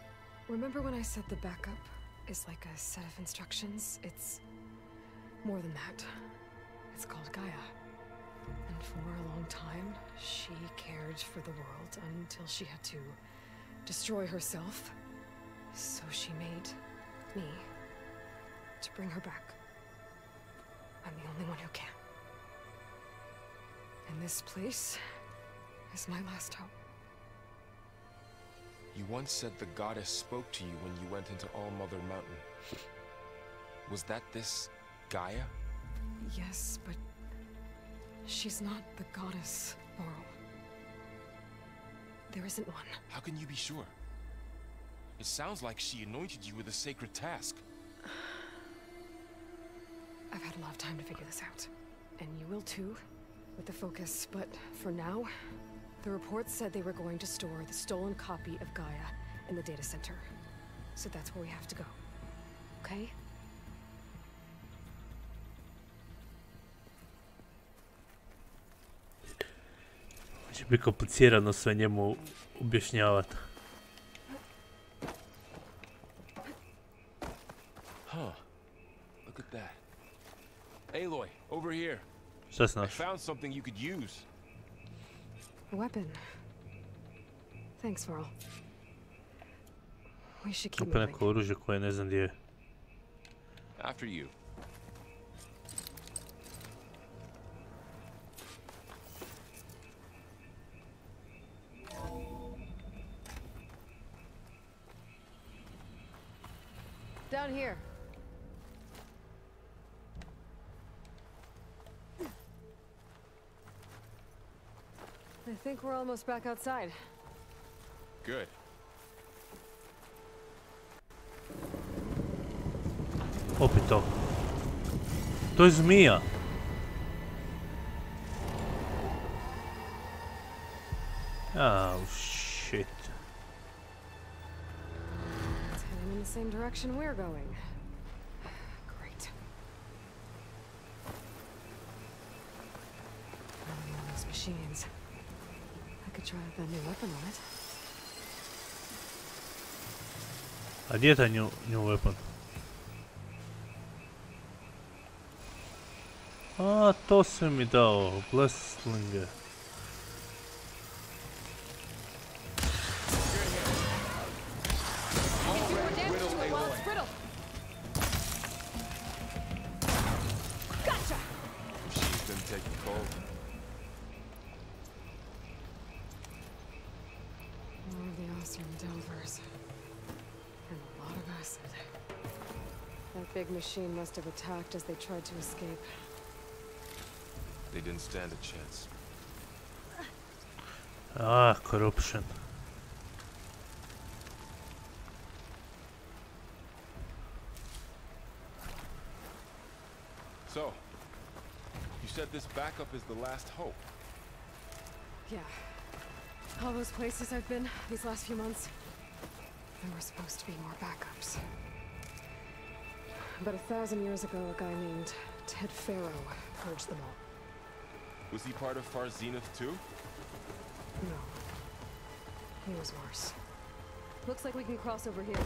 Remember when I said the backup is like a set of instructions? It's more than that. It's called Gaia. And for a long time, she cared for the world until she had to destroy herself. So she made me to bring her back. I'm the only one who can. And this place is my last hope. You once said the goddess spoke to you when you went into All Mother Mountain. Was that this Gaia? Yes, but she's not the goddess, Laurel. There isn't one. How can you be sure? It sounds like she anointed you with a sacred task. I've had a lot of time to figure this out. And you will too, with the focus. But for now, the reports said they were going to store the stolen copy of Gaia in the data center. So that's where we have to go. Okay? Će biti komplicirano sve njemu objašnjavati. Huh. Look at that. Aloy, over here. Šta I znaš? found something you could use. A weapon. Thanks, Varl. We should keep Opet moving. neko oružje koje ne znam gdje je. After you. Down here. I think we're almost back outside. Good. Opet to. To je zmija. Oh, shit. It's heading in the same direction we're going. Great. One of those machines. I could try out that new weapon on it. A gdje je taj new weapon? A, to se mi dao, blesslinge. Big machine must have attacked as they tried to escape. They didn't stand a chance. Ah, corruption. So, you said this backup is the last hope. Yeah. All those places I've been these last few months, there were supposed to be more backups. But 1,000 years ago, a guy named Ted Pharaoh purged them all. Was he part of Far Zenith too? No. He was worse. Looks like we can cross over here.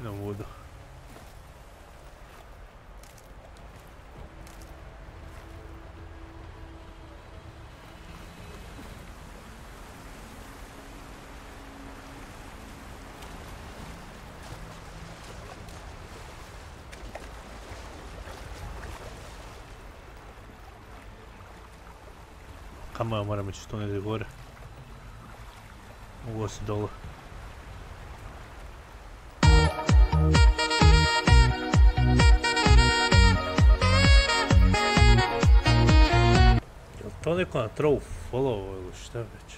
No vodu. Kamo ja moram ići tu negdje gore. Mogu se dole. Je li to neko na trovu follow ili šta već?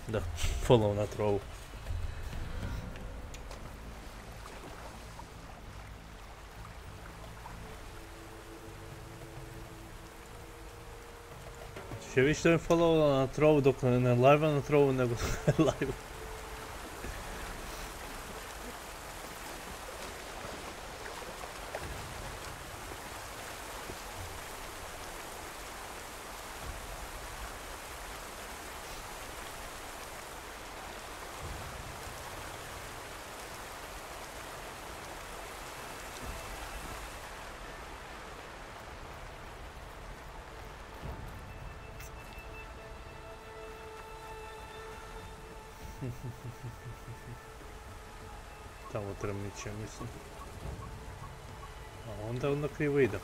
Da, follow na trovu. Še više da mi follow na trovu dok ne live na trovu nego live. Tamo trmiće, mislim. A onda krivo idem.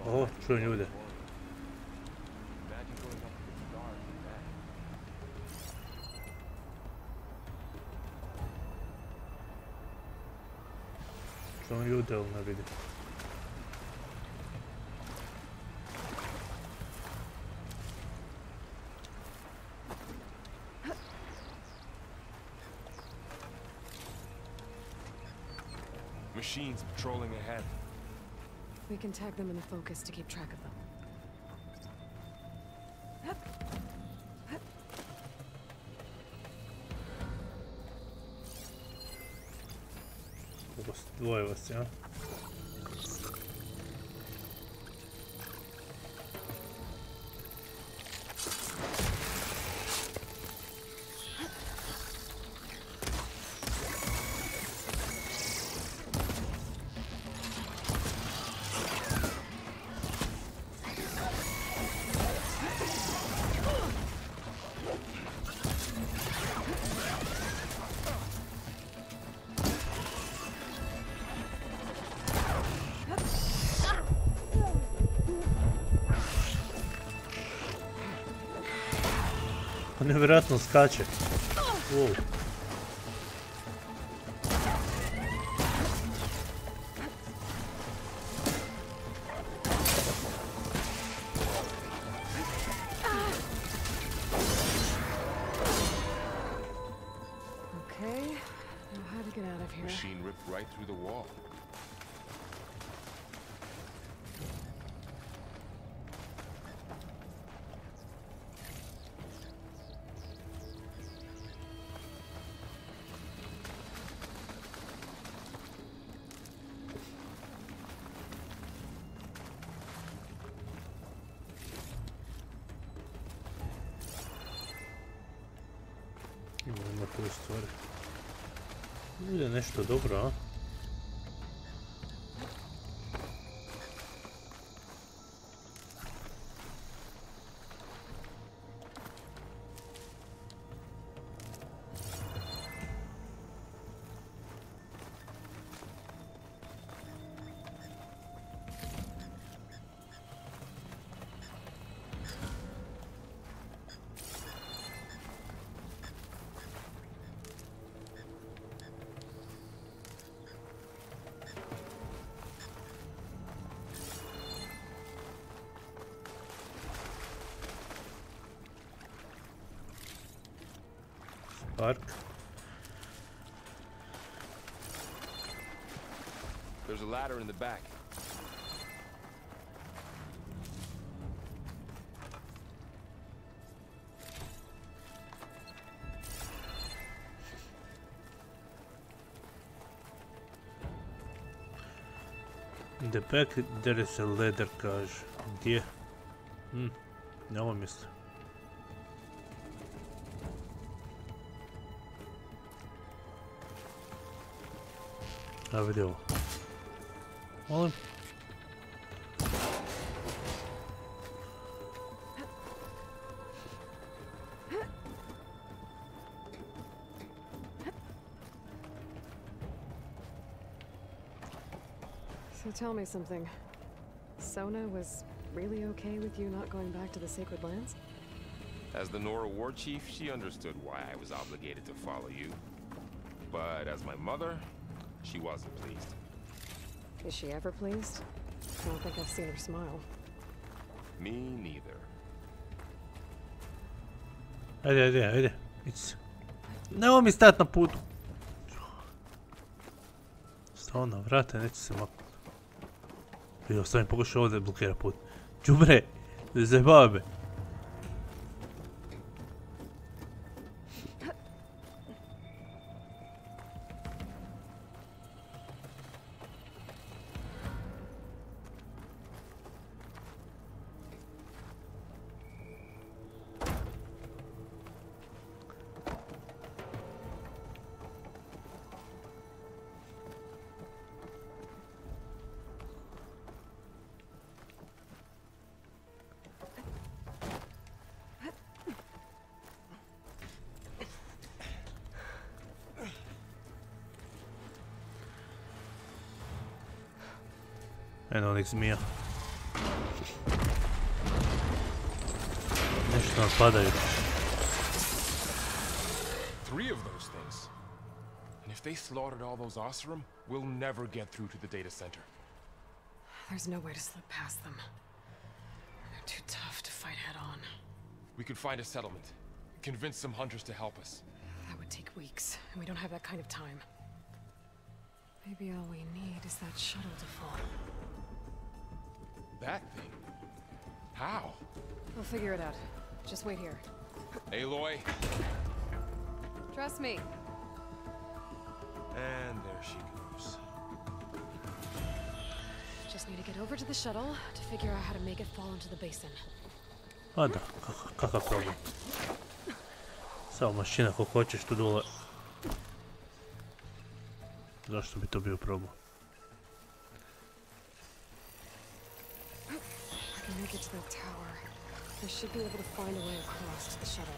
O, čujem ljude. Čujem ljude, ali ne vidim. Machines patrolling ahead. We can tag them in the focus to keep track of them. Dvoje vas, ja? On nevjerojatno skače. Wow. get out of here. Machine ripped right through the wall. Ima tu stvari. Bude nešto dobro, a? Park. There's a ladder in the back. In the back there is a ladder, kaže. Gdje? Na ovom mjestu. A vidi ovo. Molim. So tell me something. Sona was really okay with you not going back to the Sacred Lands? As the Nora war chief, she understood why I was obligated to follow you. But as my mother, she wasn't pleased. Is she ever pleased? I don't think I've seen her smile. Me neither. Ajde. Nemoj mi stati na putu. Stao na vrate, neće se maknuti. Vidio sam mi pokušao ovdje blokira put. Đubre, ne zajebava me. Eno onih zmija. Nešto nam padaju. 3 of those things. And if they slaughtered all those Oseram, we'll never get through to the data center. There's no way to slip past them. They're too tough to fight head on. We could find a settlement. Convince some hunters to help us. That would take weeks, and we don't have that kind of time. Maybe all we need is that shuttle to fall. That thing? How? We'll figure it out. Just wait here. Aloy. Trust me. And there she goes. Just need to get over to the shuttle to figure out how to make it fall into the basin. A da, kakav problem. Samo mašina ako hoćeš tu dole. Zašto bi to bio problem? I can make it to the tower. I should be able to find a way across to the shuttle.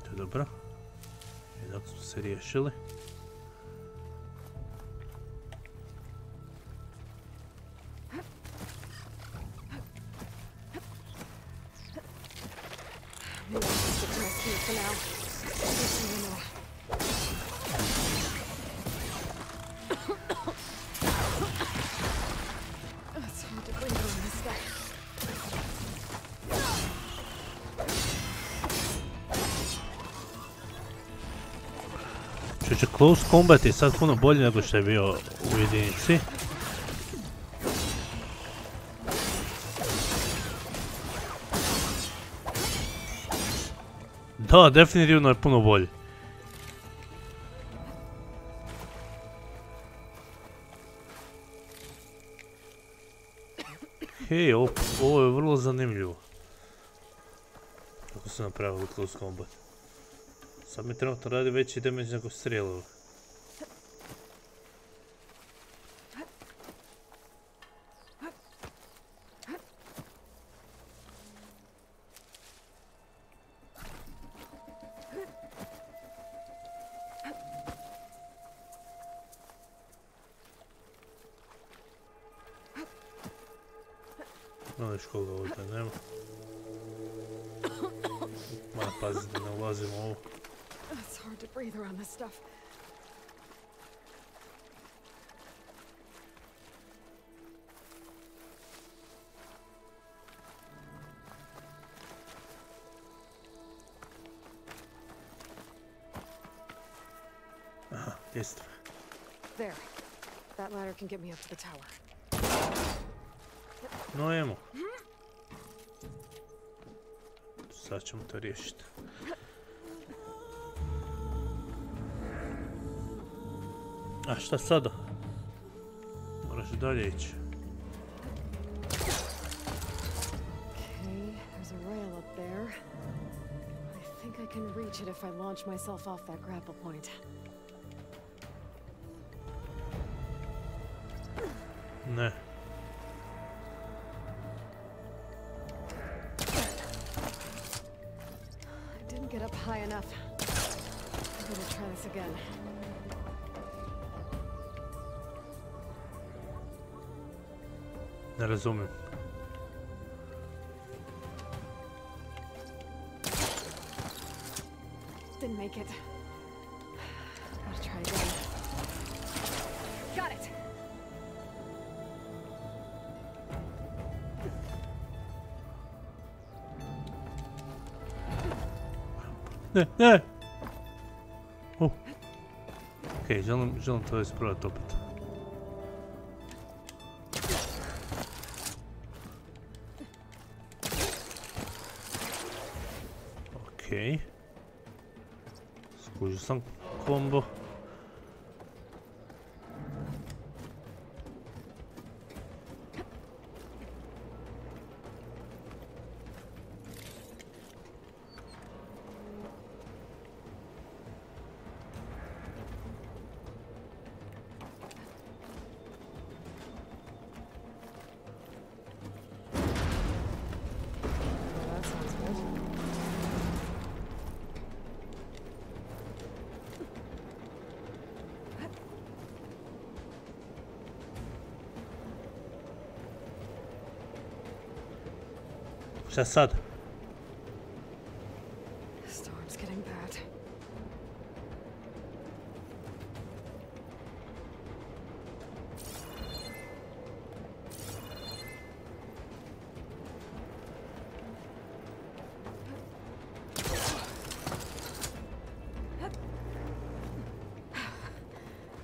To je dobro. Jednog smo se riješili. Maybe I'll just stick to my speed for now. Just so you know. It's hard to breathe on this stuff. Čuće, close combat je sad puno bolji nego što je bio u jedinici. Da, definitivno je puno bolji. Hej, ovo je vrlo zanimljivo. Kako su napravili close combat. Sad mi trenutno radi veći damage nego strijelovi. No, viš koga ovdje nema. Moram paziti da ne ulazimo u ovo. It's hard to breathe around this stuff. Aha, jest. There. That ladder can get me up to the tower. No, emo. Sad ćemo to riješiti. A šta sada? Moraš dalje ići. Okay, there's a rail up there. I think I can reach it if I launch myself off that grapple point. Ne. I didn't get up high enough. I'm gonna try this again. Ne razumijem. Didn't make it. Gotta try again. Got it! Ne, ne! Okej, želim to ispraviti opet. Okej. Skužio sam kombo. Šta sad? Storm's getting bad.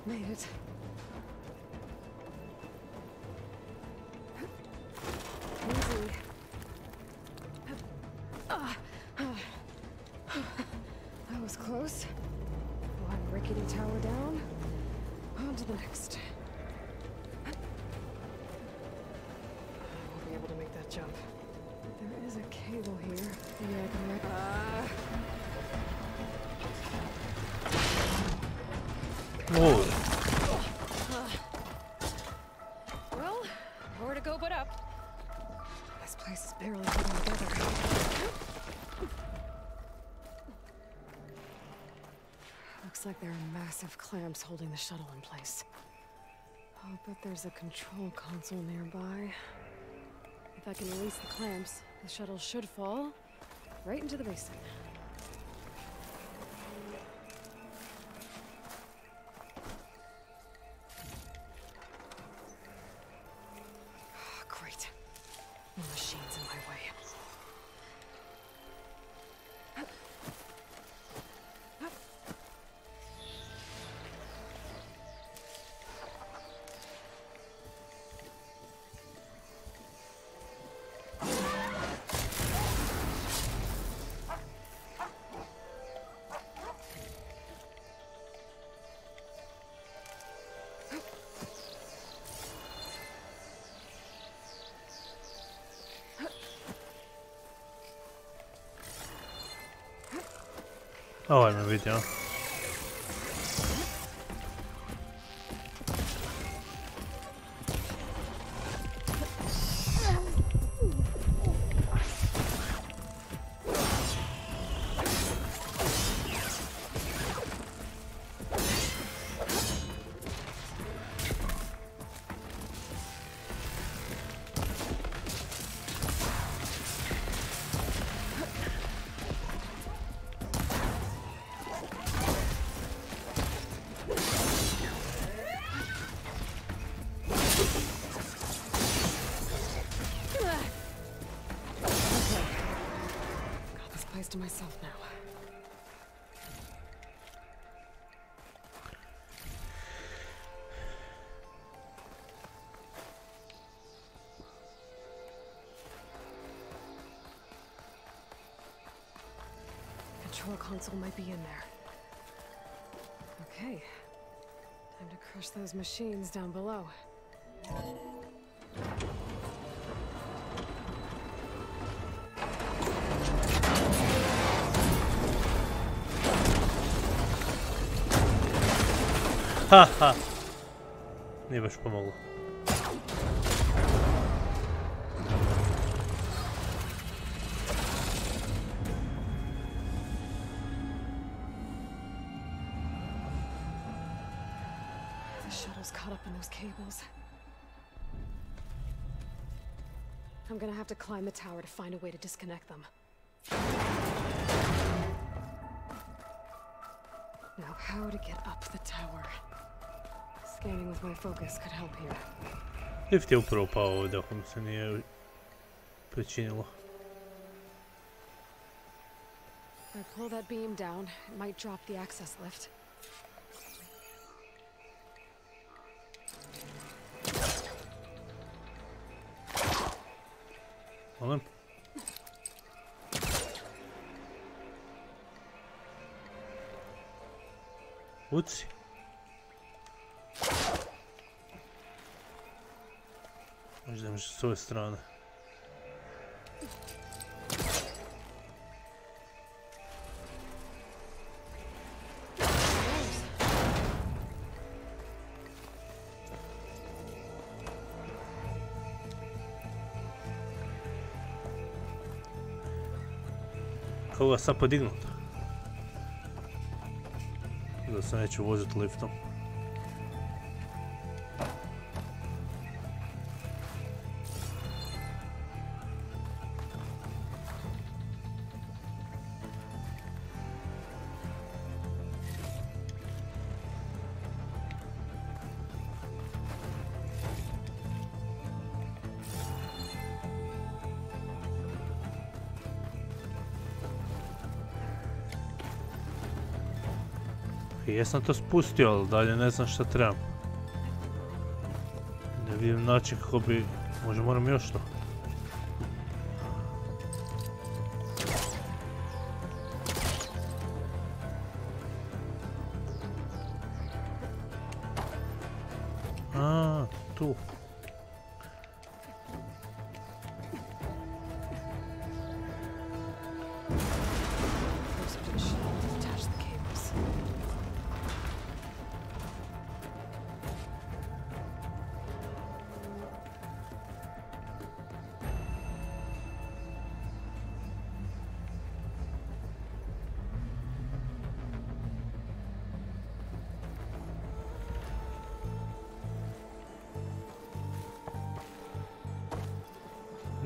Made it. Easy. That was close. One rickety tower down. On to the next. I won't be able to make that jump. There is a cable here. Maybe I can Whoa. Well, nowhere to go but up. This place is barely holding together. Looks like there are massive clamps holding the shuttle in place. I'll bet there's a control console nearby. If I can release the clamps, the shuttle should fall, right into the basin. Great. More machines in my way. Ovaj me vidio. To myself now. Control console might be in there. Okay. Time to crush those machines down below. Haha! Nije baš pomoglo. The shuttle's caught up in those cables. I'm gonna have to climb the tower to find a way to disconnect them. Now, how to get up the tower? Scanning with my focus could help here. Lift je upravo pao ovdje, ako mi se nije pričinilo. If I pull that beam down, it might drop the access lift. Molim? Uci. Možda imaš s ove strane. Kako ga sad podignut? Da se neću voziti liftom. Jesam to spustio, ali dalje ne znam šta trebam. Ne vidim način kako bi... Možda moram još to. A, tu.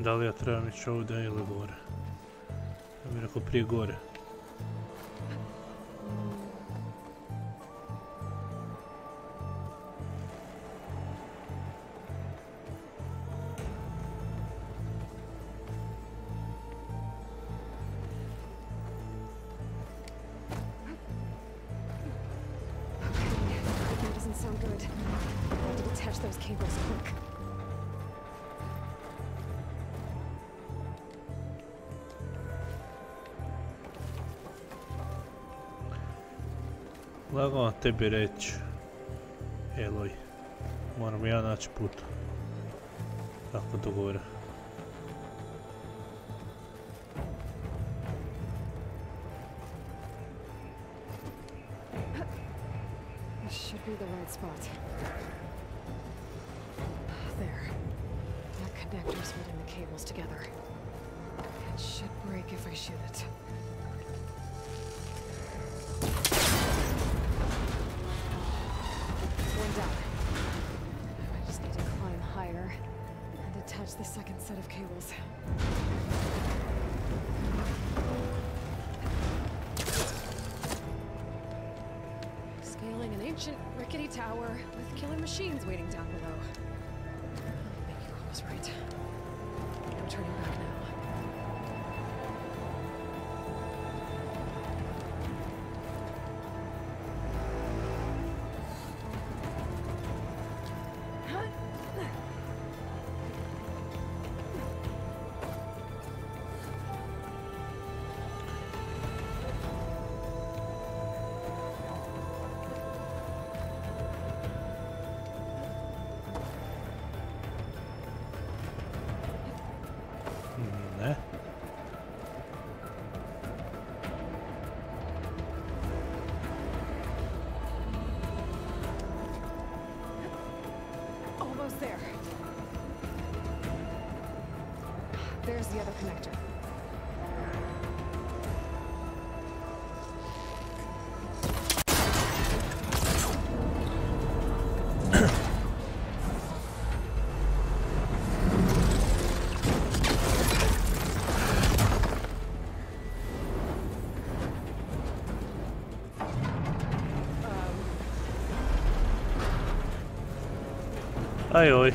Da li ja trebam ići ovdje ili gore? Ja bih Nekako prije gore. That doesn't sound good. I have to detach those cables quick. Lagano tebi reći, Eloj, moram ja naći put. Kako do gore. This should be the right spot. There. That connector's holding the cables together. It should break if I shoot it. One down. I just need to climb higher and attach the second set of cables. Scaling an ancient, rickety tower with killer machines waiting down below. Maybe you're almost right. No turning back now. Ne. Almost there. There's the other connector. Aj oj.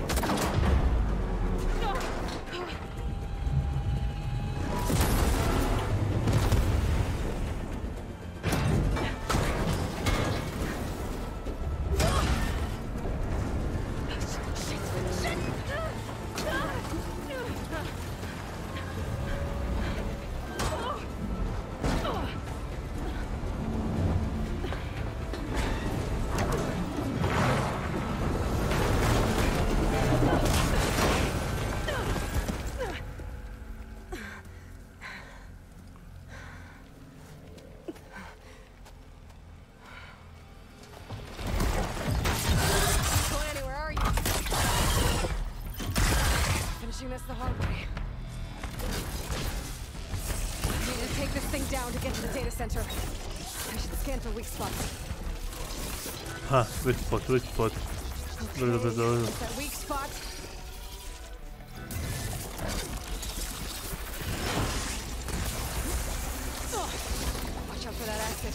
This the hard way. I need to take this thing down to get to the data center. I should scan for weak spots. Ha, weak spot, weak spot. Brzo, brzo, brzo. That weak spot. Watch out for that acid.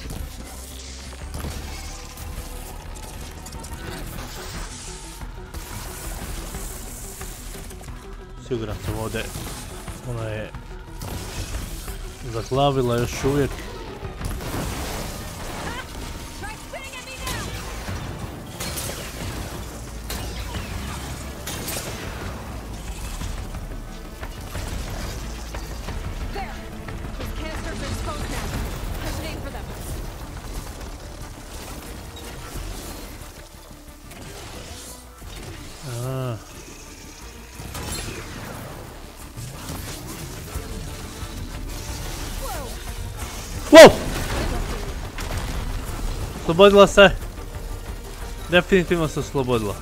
Siguran sam ovdje. Ona je zaglavila još uvijek. Wow! Oslobodila se. Definitivno se oslobodila.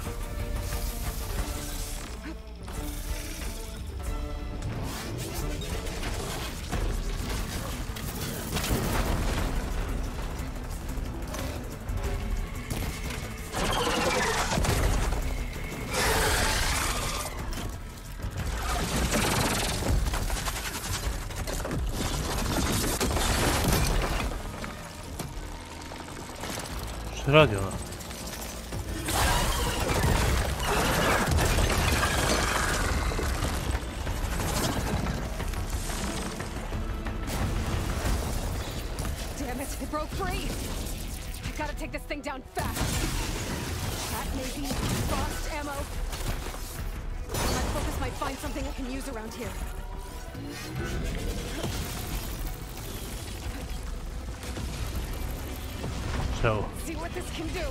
se radi ona? Damn it, it broke free! I gotta take this thing down fast. That maybe, frost ammo. My focus might find something I can use around here. So. See what this can do.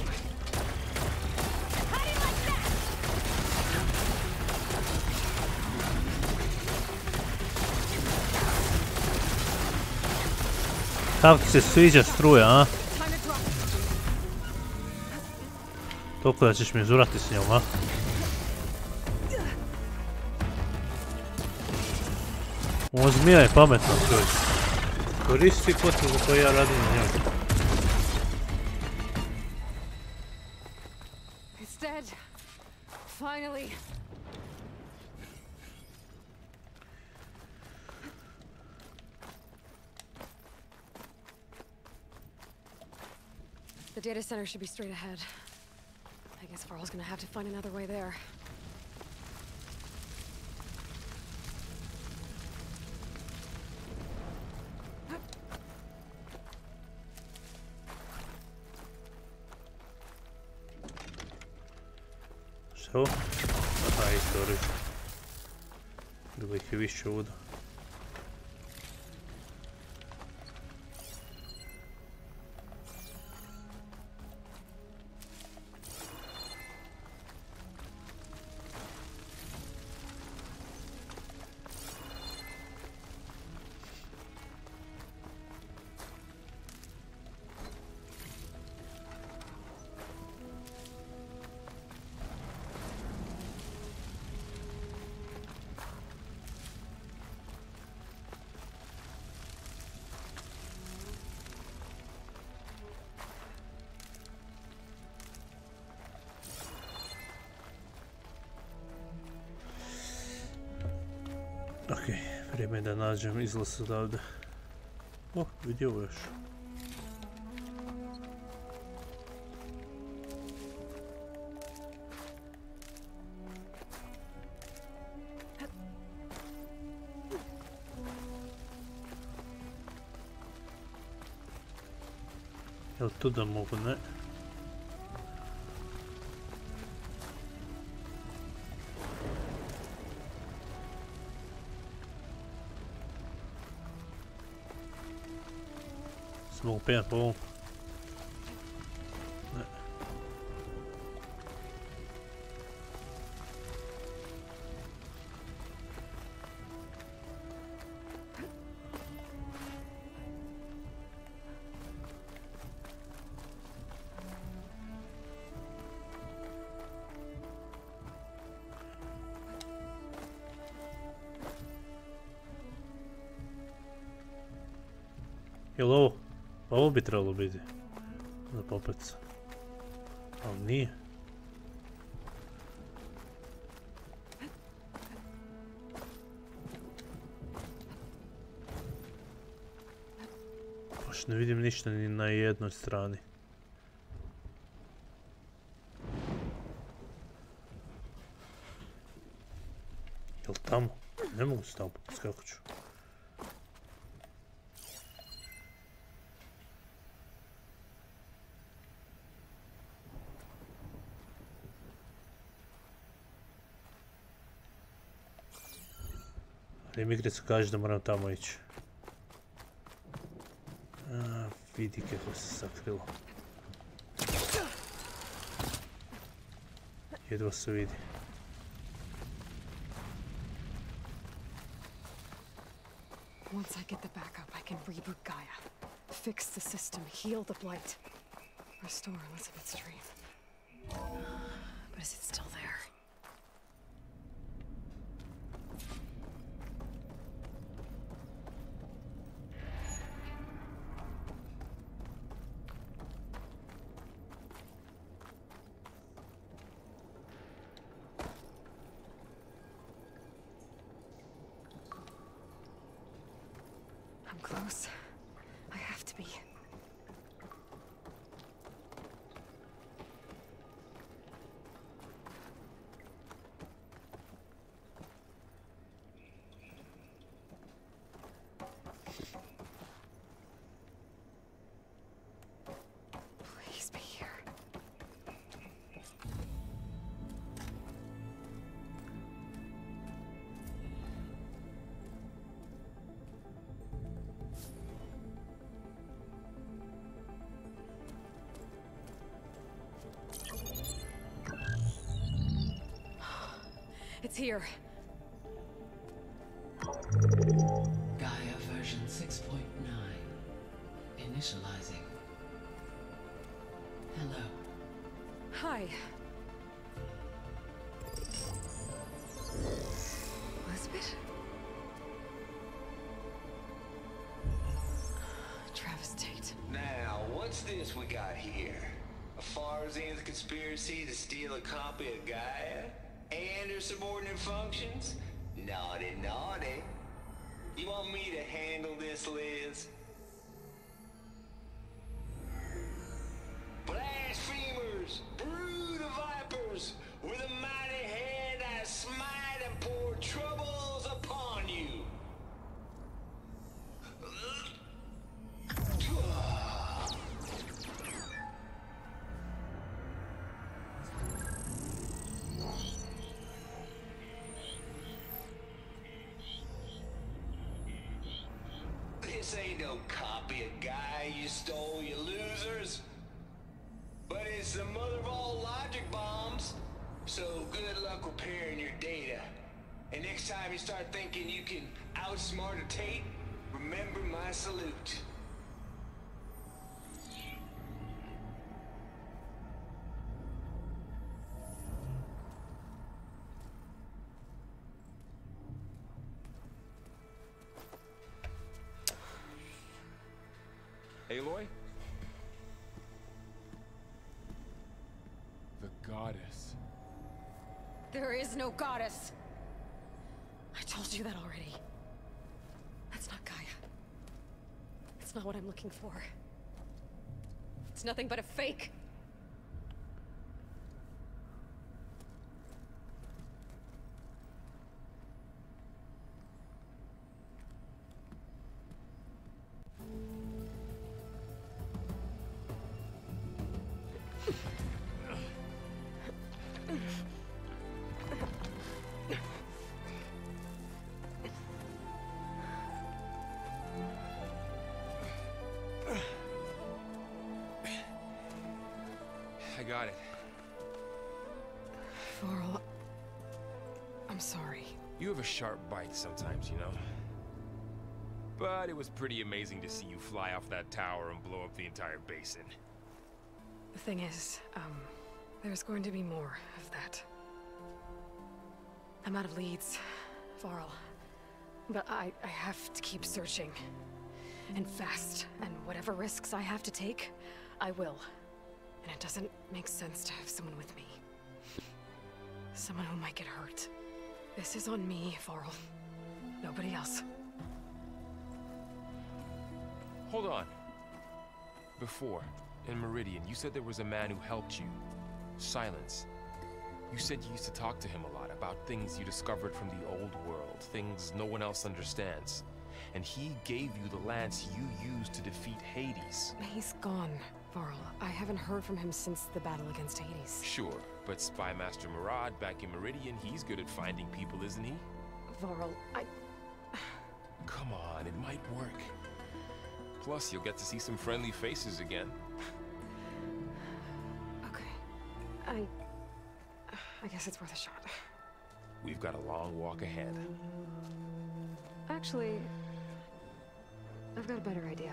How do you like that? Kako ti se sviđa struja, a? Toliko da ćeš mi zurati s njom, a? Ovo zmija je pametna, čuj. Koristi potrebu koju ja radim na njoj. It's dead. Finally. The data center should be straight ahead. I guess Varl's gonna have to find another way there. Što? Aha, isto oružje. Bilo ih je više ovdje. Ok, vrijeme je da nađem izlaz odavde. O, vidi ovo još. Jel tu da mogu, ne? Mogu penjat po ovom? Ne. Jel ovo? Ovo bi trebalo biti za popet, ali nije. Baš ne vidim ništa ni na jednoj strani. Jel tamo? Ne mogu se tamo popet, kako ću? Igrica kaže da moram tamo ići. Vidi kako se sakrilo. Jedva se vidi. Once I get the backup, I can reboot Gaia. Fix the system, heal the blight. Restore Elizabeth's dream. But is it still there? Close. I have to be. It's here. Gaia version 6.9. Initializing. Hello. Hi. Elizabeth? Travestate. Now, what's this we got here? A Farzian's conspiracy to steal a copy of Gaia? And her subordinate functions? Naughty, naughty. You want me to handle this, Liz? Blasphemers! Brood of vipers! With a mighty hand I smite and pour troubles upon you! This ain't no copy of Gaia you stole, you losers. But it's the mother of all logic bombs. So good luck repairing your data. And next time you start thinking you can outsmart a Tate, remember my salute. Aloy? The goddess. There is no goddess. I told you that already. That's not Gaia. It's not what I'm looking for. It's nothing but a fake. I got it. Varl, I'm sorry. You have a sharp bite sometimes, you know? But it was pretty amazing to see you fly off that tower and blow up the entire basin. The thing is, there's going to be more of that. I'm out of leads, Varl. But I have to keep searching. And fast. And whatever risks I have to take, I will. And it doesn't make sense to have someone with me. Someone who might get hurt. This is on me, Varl. Nobody else. Hold on. Before, in Meridian, you said there was a man who helped you. Silence. You said you used to talk to him a lot about things you discovered from the old world, things no one else understands. And he gave you the lance you used to defeat Hades. He's gone, Varl. I haven't heard from him since the battle against Hades. Sure, but Spy Master Murad back in Meridian, he's good at finding people, isn't he? Varl, Come on, it might work. Plus, you'll get to see some friendly faces again. Okay. I guess it's worth a shot. We've got a long walk ahead. Actually, I've got a better idea.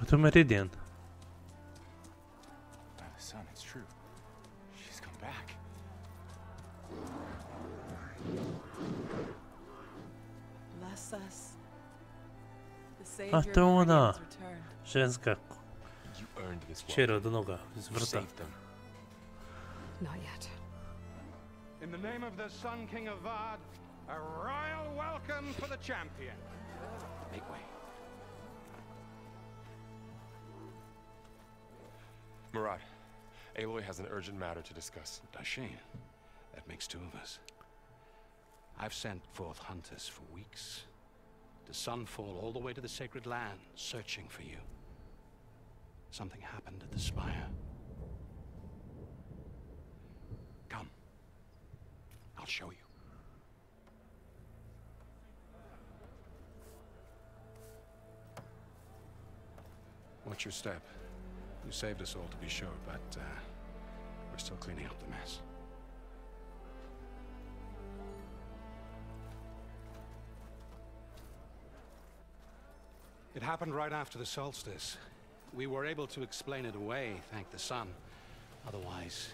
To Meridian. By the sun, it's true. She's come back. Bless us. The A savior to of ona. Meridian has returned. Ženska. You earned this Kćer one. od onoga iz You vrta. saved them. Not yet. In the name of the Sun King of Vard, a royal welcome for the champion. Make way. Murad, Aloy has an urgent matter to discuss. Dashane, makes two of us. I've sent forth hunters for weeks. The Sunfall all the way to the Sacred Land, searching for you. Something happened at the spire. Come. I'll show you. Watch your step. You saved us all, to be sure, but we're still cleaning up the mess. It happened right after the solstice. We were able to explain it away, thank the sun. Otherwise,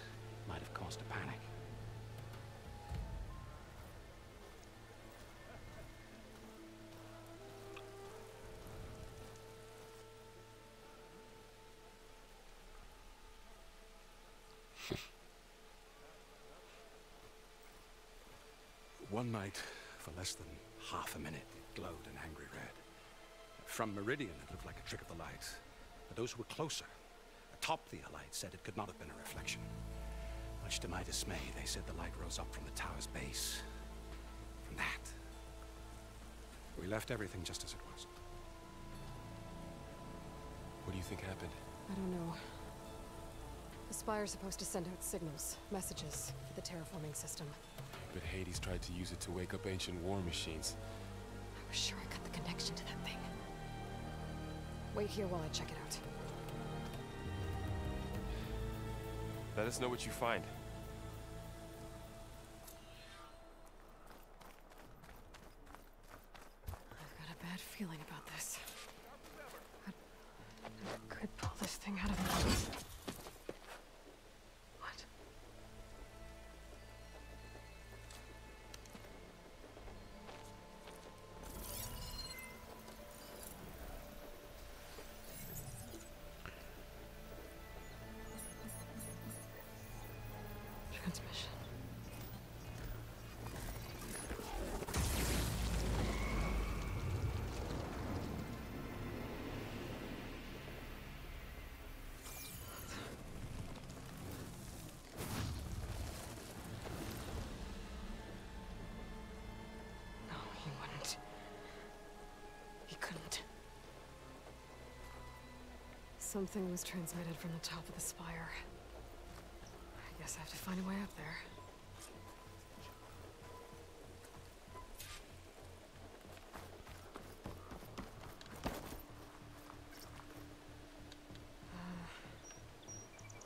it might have caused a panic. One night, for less than half a minute, it glowed an angry red. From Meridian, it looked like a trick of the light. But those who were closer, atop the light, said it could not have been a reflection. Much to my dismay, they said the light rose up from the tower's base. From that, we left everything just as it was. What do you think happened? I don't know. The Spire's supposed to send out signals, messages for the terraforming system. But Hades tried to use it to wake up ancient war machines. I was sure I got the connection to that thing. Wait here while I check it out. Let us know what you find. I've got a bad feeling about this. I could pull this thing out of my... What? Transmission. No, he wouldn't. He couldn't. Something was transmitted from the top of the spire. I guess I have to find a way up there.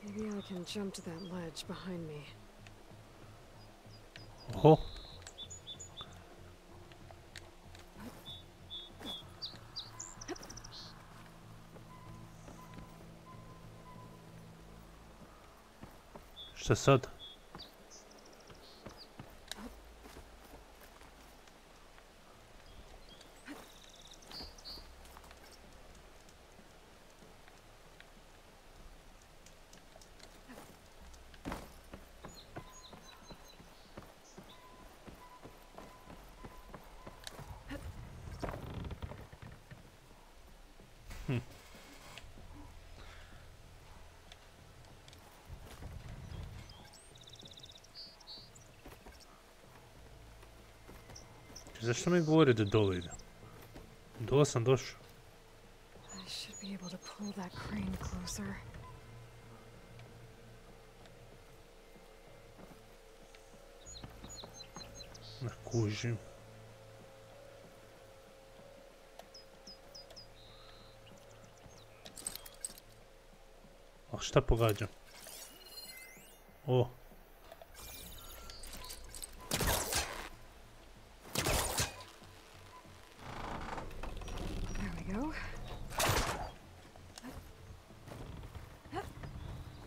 Maybe I can jump to that ledge behind me. Oh. Šta sad? Zašto mi govori da dole ide? Dole sam došao. I should be able to pull that crane closer. Ne kužim. A šta pogađam? O.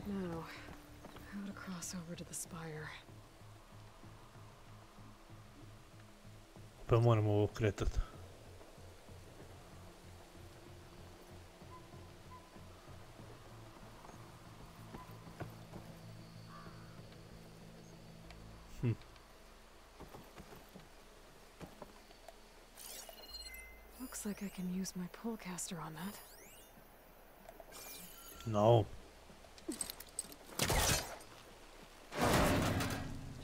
Now, how to cross over to the spire? Pa moramo ovo kretati. Looks like I can use my pullcaster on that. No.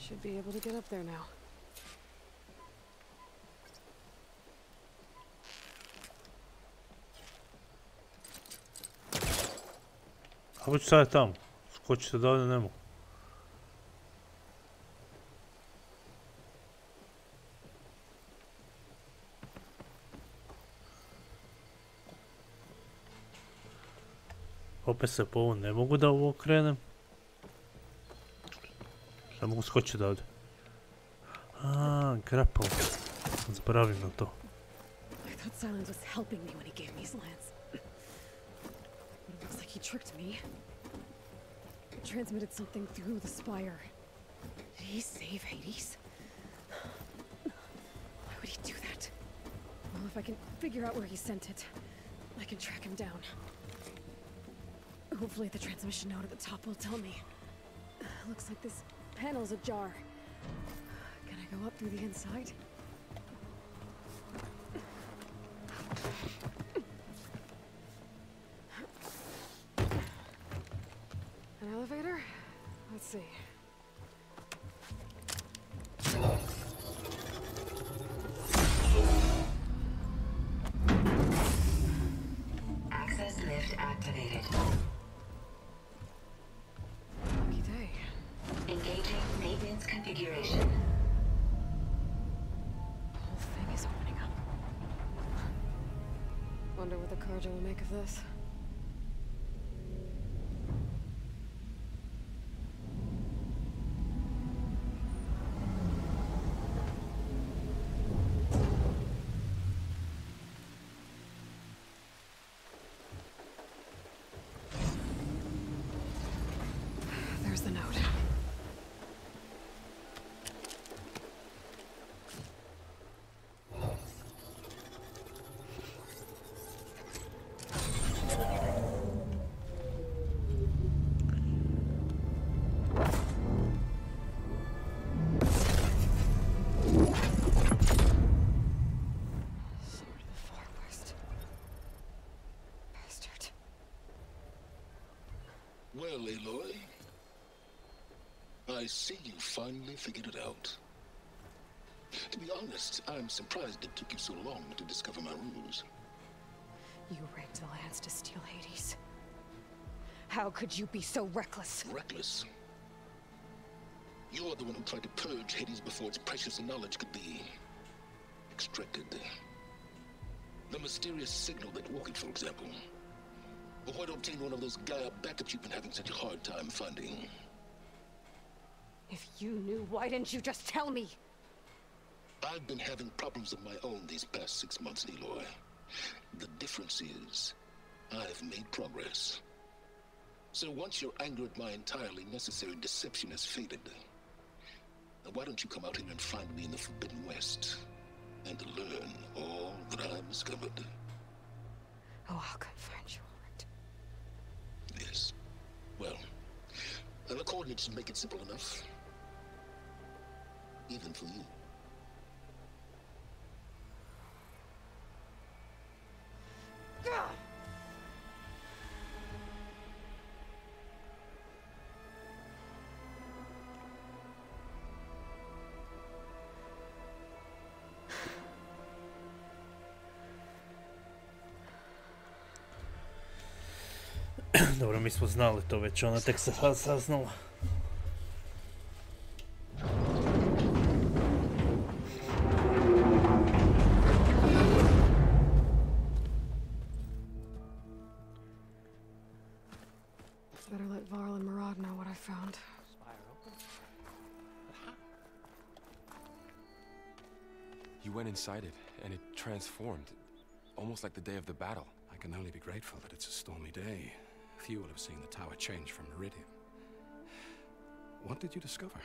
Should be able to get up there now. Kako ću sad tamo? Skočite da ovdje ne mogu. Opet se po ovo ne mogu da ovo krenem. Da mogu skočiti ovdje. Grapple. Zaboravim na to. I thought Silence was helping me when he gave me his lance. But it looks like he tricked me. Transmitted something through the spire. Did he save Hades? Why would he do that? Well, if I can figure out where he sent it, I can track him down. Hopefully the transmission node at the top will tell me. Looks like this panel's ajar. Can I go up through the inside? An elevator? Let's see. Access lift activated. Lucky day. Engaging maintenance configuration. The whole thing is opening up. Wonder what the carja will make of this. There's the note. Well, Aloy, I see you finally figured it out. To be honest, I'm surprised it took you so long to discover my ruse. You rigged the lance to steal Hades. How could you be so reckless? Reckless? You're the one who tried to purge Hades before its precious knowledge could be extracted. The mysterious signal that woke it, for example. Or why to obtain one of those Gaia backups you've been having such a hard time finding? If you knew, why didn't you just tell me? I've been having problems of my own these past 6 months, Aloy. The difference is, I've made progress. So once your anger at my entirely necessary deception has faded, why don't you come out here and find me in the Forbidden West and learn all that I've discovered? Oh, I'll come find you, all right. Yes. Well, the coordinates make it simple enough. Even for you. Dobro, mi smo znali to već, ona tek se saznala. Better let Varl and Murad know what I found. You went inside it, and it transformed, almost like the day of the battle. I can only be grateful that it's a stormy day. Few will have seen the tower change from Meridian. What did you discover?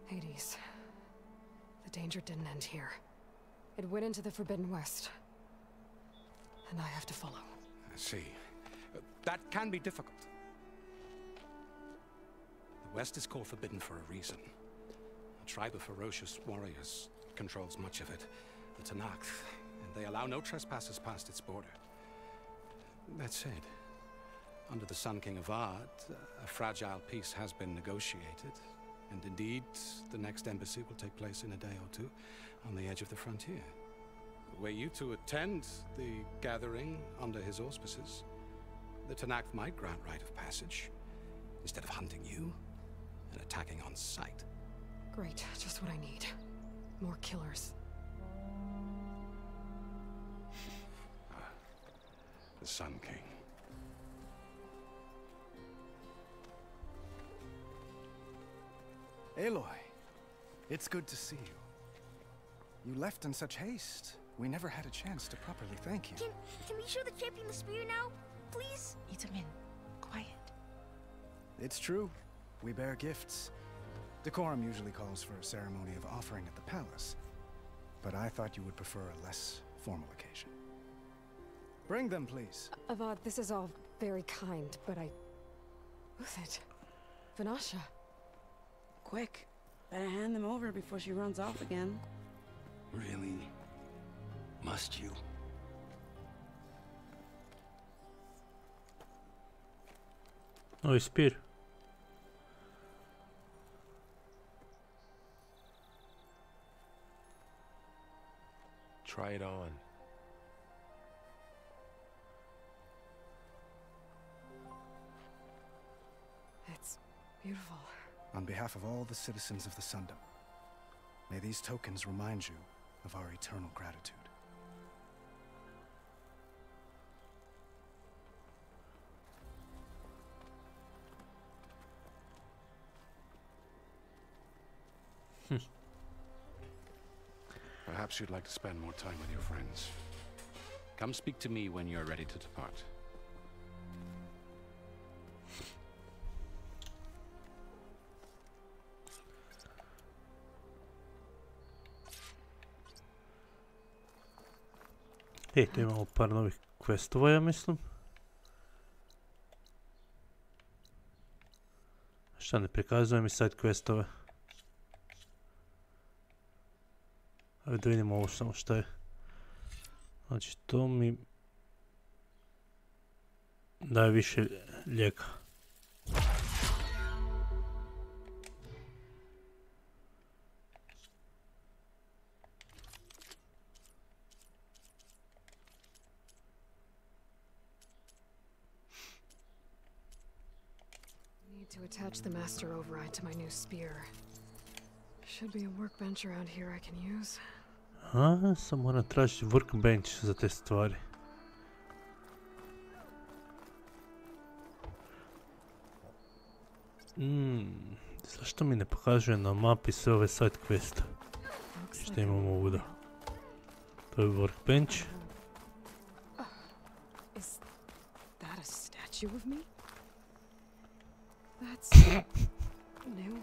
Hades. The danger didn't end here. It went into the Forbidden West. And I have to follow. I see. That can be difficult. The West is called Forbidden for a reason. A tribe of ferocious warriors controls much of it, the Tanakh, and they allow no trespassers past its border. That said, under the Sun King of Ard, a fragile peace has been negotiated. And indeed, the next embassy will take place in a day or two on the edge of the frontier. Were you to attend the gathering under his auspices, the Tanakh might grant right of passage, instead of hunting you and attacking on sight. Great, just what I need. More killers. The Sun King. Aloy, it's good to see you. You left in such haste. We never had a chance to properly thank you. Can we show the champion the spear now? Please? Itamin, quiet. It's true. We bear gifts. Decorum usually calls for a ceremony of offering at the palace, but I thought you would prefer a less formal occasion. Bring them, please. Avad, this is all very kind, but Who's it? Vanasha. Quick. Better hand them over before she runs off again. Really? Must you? Oh, spear. Try it on. It's beautiful. On behalf of all the citizens of the Sundom, may these tokens remind you of our eternal gratitude. Perhaps you'd like to spend more time with your friends. Come speak to me when you're ready to depart. Tu imamo par novih questova, ja mislim. Šta ne prikazuje mi side questove? Ajde da vidimo ovo samo šta je. Znači to mi daje više lijeka. To attach the master override to my new spear. Should be a workbench around here I can use. Sam moram tražiti workbench za te stvari. Zašto mi ne pokazuje na mapi sve ove side questa? Što imamo ovuda? To je workbench. Is that a statue of me? That's new.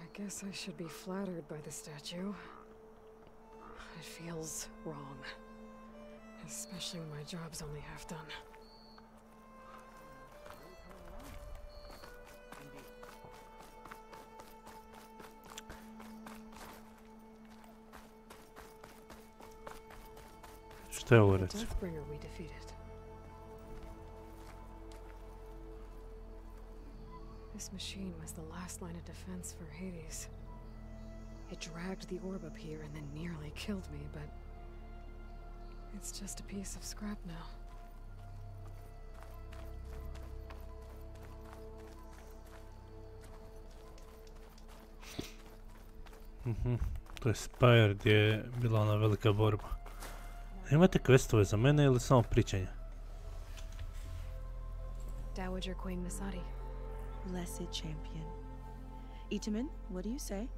I guess I should be flattered by the statue. It feels wrong. Especially when my job's only half done. Šta je ovo reći? Deathbringer we defeated. This machine was the last line of defense for Hades. It dragged the orb up here and then nearly killed me, but it's just a piece of scrap now. To je Spire gdje je bila ona velika borba. Imate questove za mene ili samo pričanje? Dowager Queen Masadi. Blessed champion. Itamin, what do you say?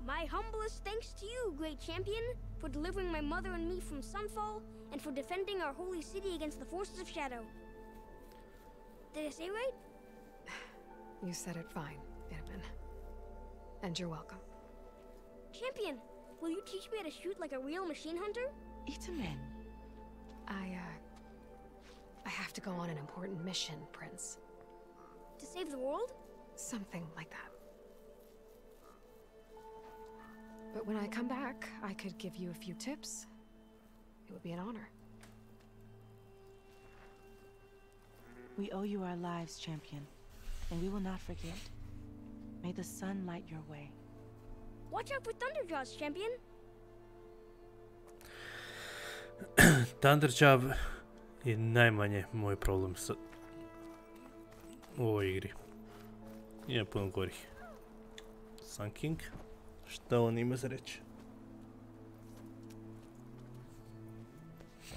My humblest thanks to you, great champion, for delivering my mother and me from Sunfall, and for defending our holy city against the forces of Shadow. Did I say right? You said it fine, Itamin. And you're welcome. Champion, will you teach me how to shoot like a real machine hunter? Itamin. I have to go on an important mission, Prince. To save the world? Something like that. But when I come back, I could give you a few tips. It would be an honor. We owe you our lives, champion, and we will not forget. May the sun light your way. Watch out for Thunderjaws, champion. Thunderjaw je najmanje moj problem u ovoj igri. Ima puno gorih. Sun King. Šta on ima za reći?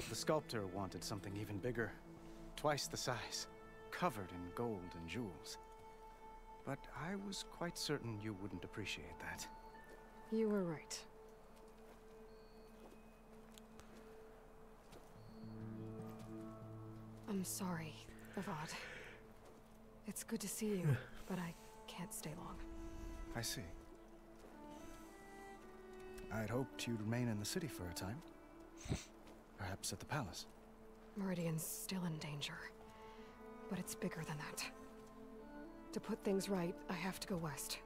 The sculptor wanted something even bigger. Twice the size. Covered in gold and jewels. But I was quite certain you wouldn't appreciate that. You were right. I'm sorry, Avad. It's good to see you, but I can't stay long. I see. I'd hoped you'd remain in the city for a time. Perhaps at the palace. Meridian's still in danger. But it's bigger than that. To put things right, I have to go west.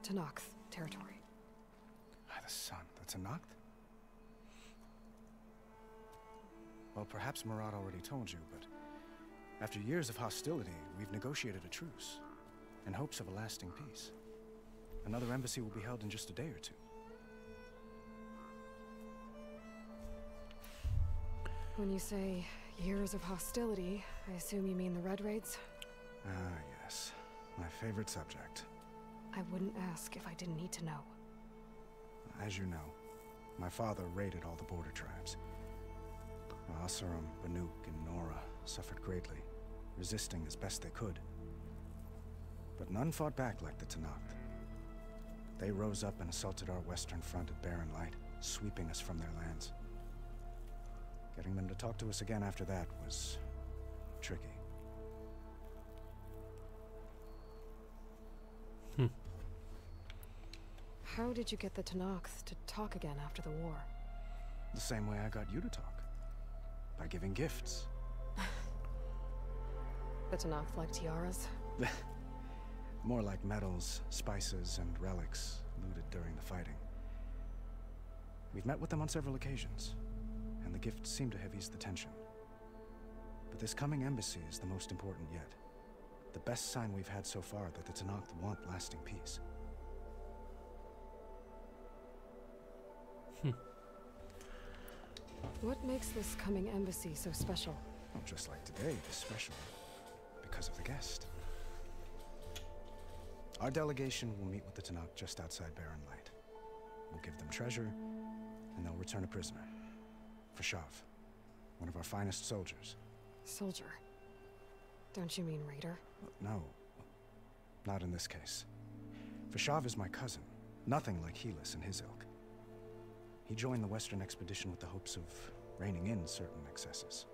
To Nox territory. By the sun, that's a Nox? Well, perhaps Murad already told you, but after years of hostility, we've negotiated a truce in hopes of a lasting peace. Another embassy will be held in just a day or two. When you say years of hostility, I assume you mean the Red Raids? Ah, yes. My favorite subject. I wouldn't ask if I didn't need to know. As you know, my father raided all the border tribes. Asaram, Banuk, and Nora suffered greatly, resisting as best they could. But none fought back like the Tanakh. They rose up and assaulted our western front at Barren Light, sweeping us from their lands. Getting them to talk to us again after that was tricky. How did you get the Tanakh to talk again after the war? The same way I got you to talk. By giving gifts. The Tanakh like tiaras? More like medals, spices, and relics looted during the fighting. We've met with them on several occasions, and the gifts seem to have eased the tension. But this coming embassy is the most important yet. The best sign we've had so far that the Tanakh want lasting peace. What makes this coming embassy so special? Well, just like today, it is special because of the guest. Our delegation will meet with the Tanakh just outside Barren Light. We'll give them treasure, and they'll return a prisoner. Fashav, one of our finest soldiers. Soldier? Don't you mean raider? No, not in this case. Fashav is my cousin, nothing like Helis and his ilk. He joined the Western expedition with the hopes of reining in certain excesses.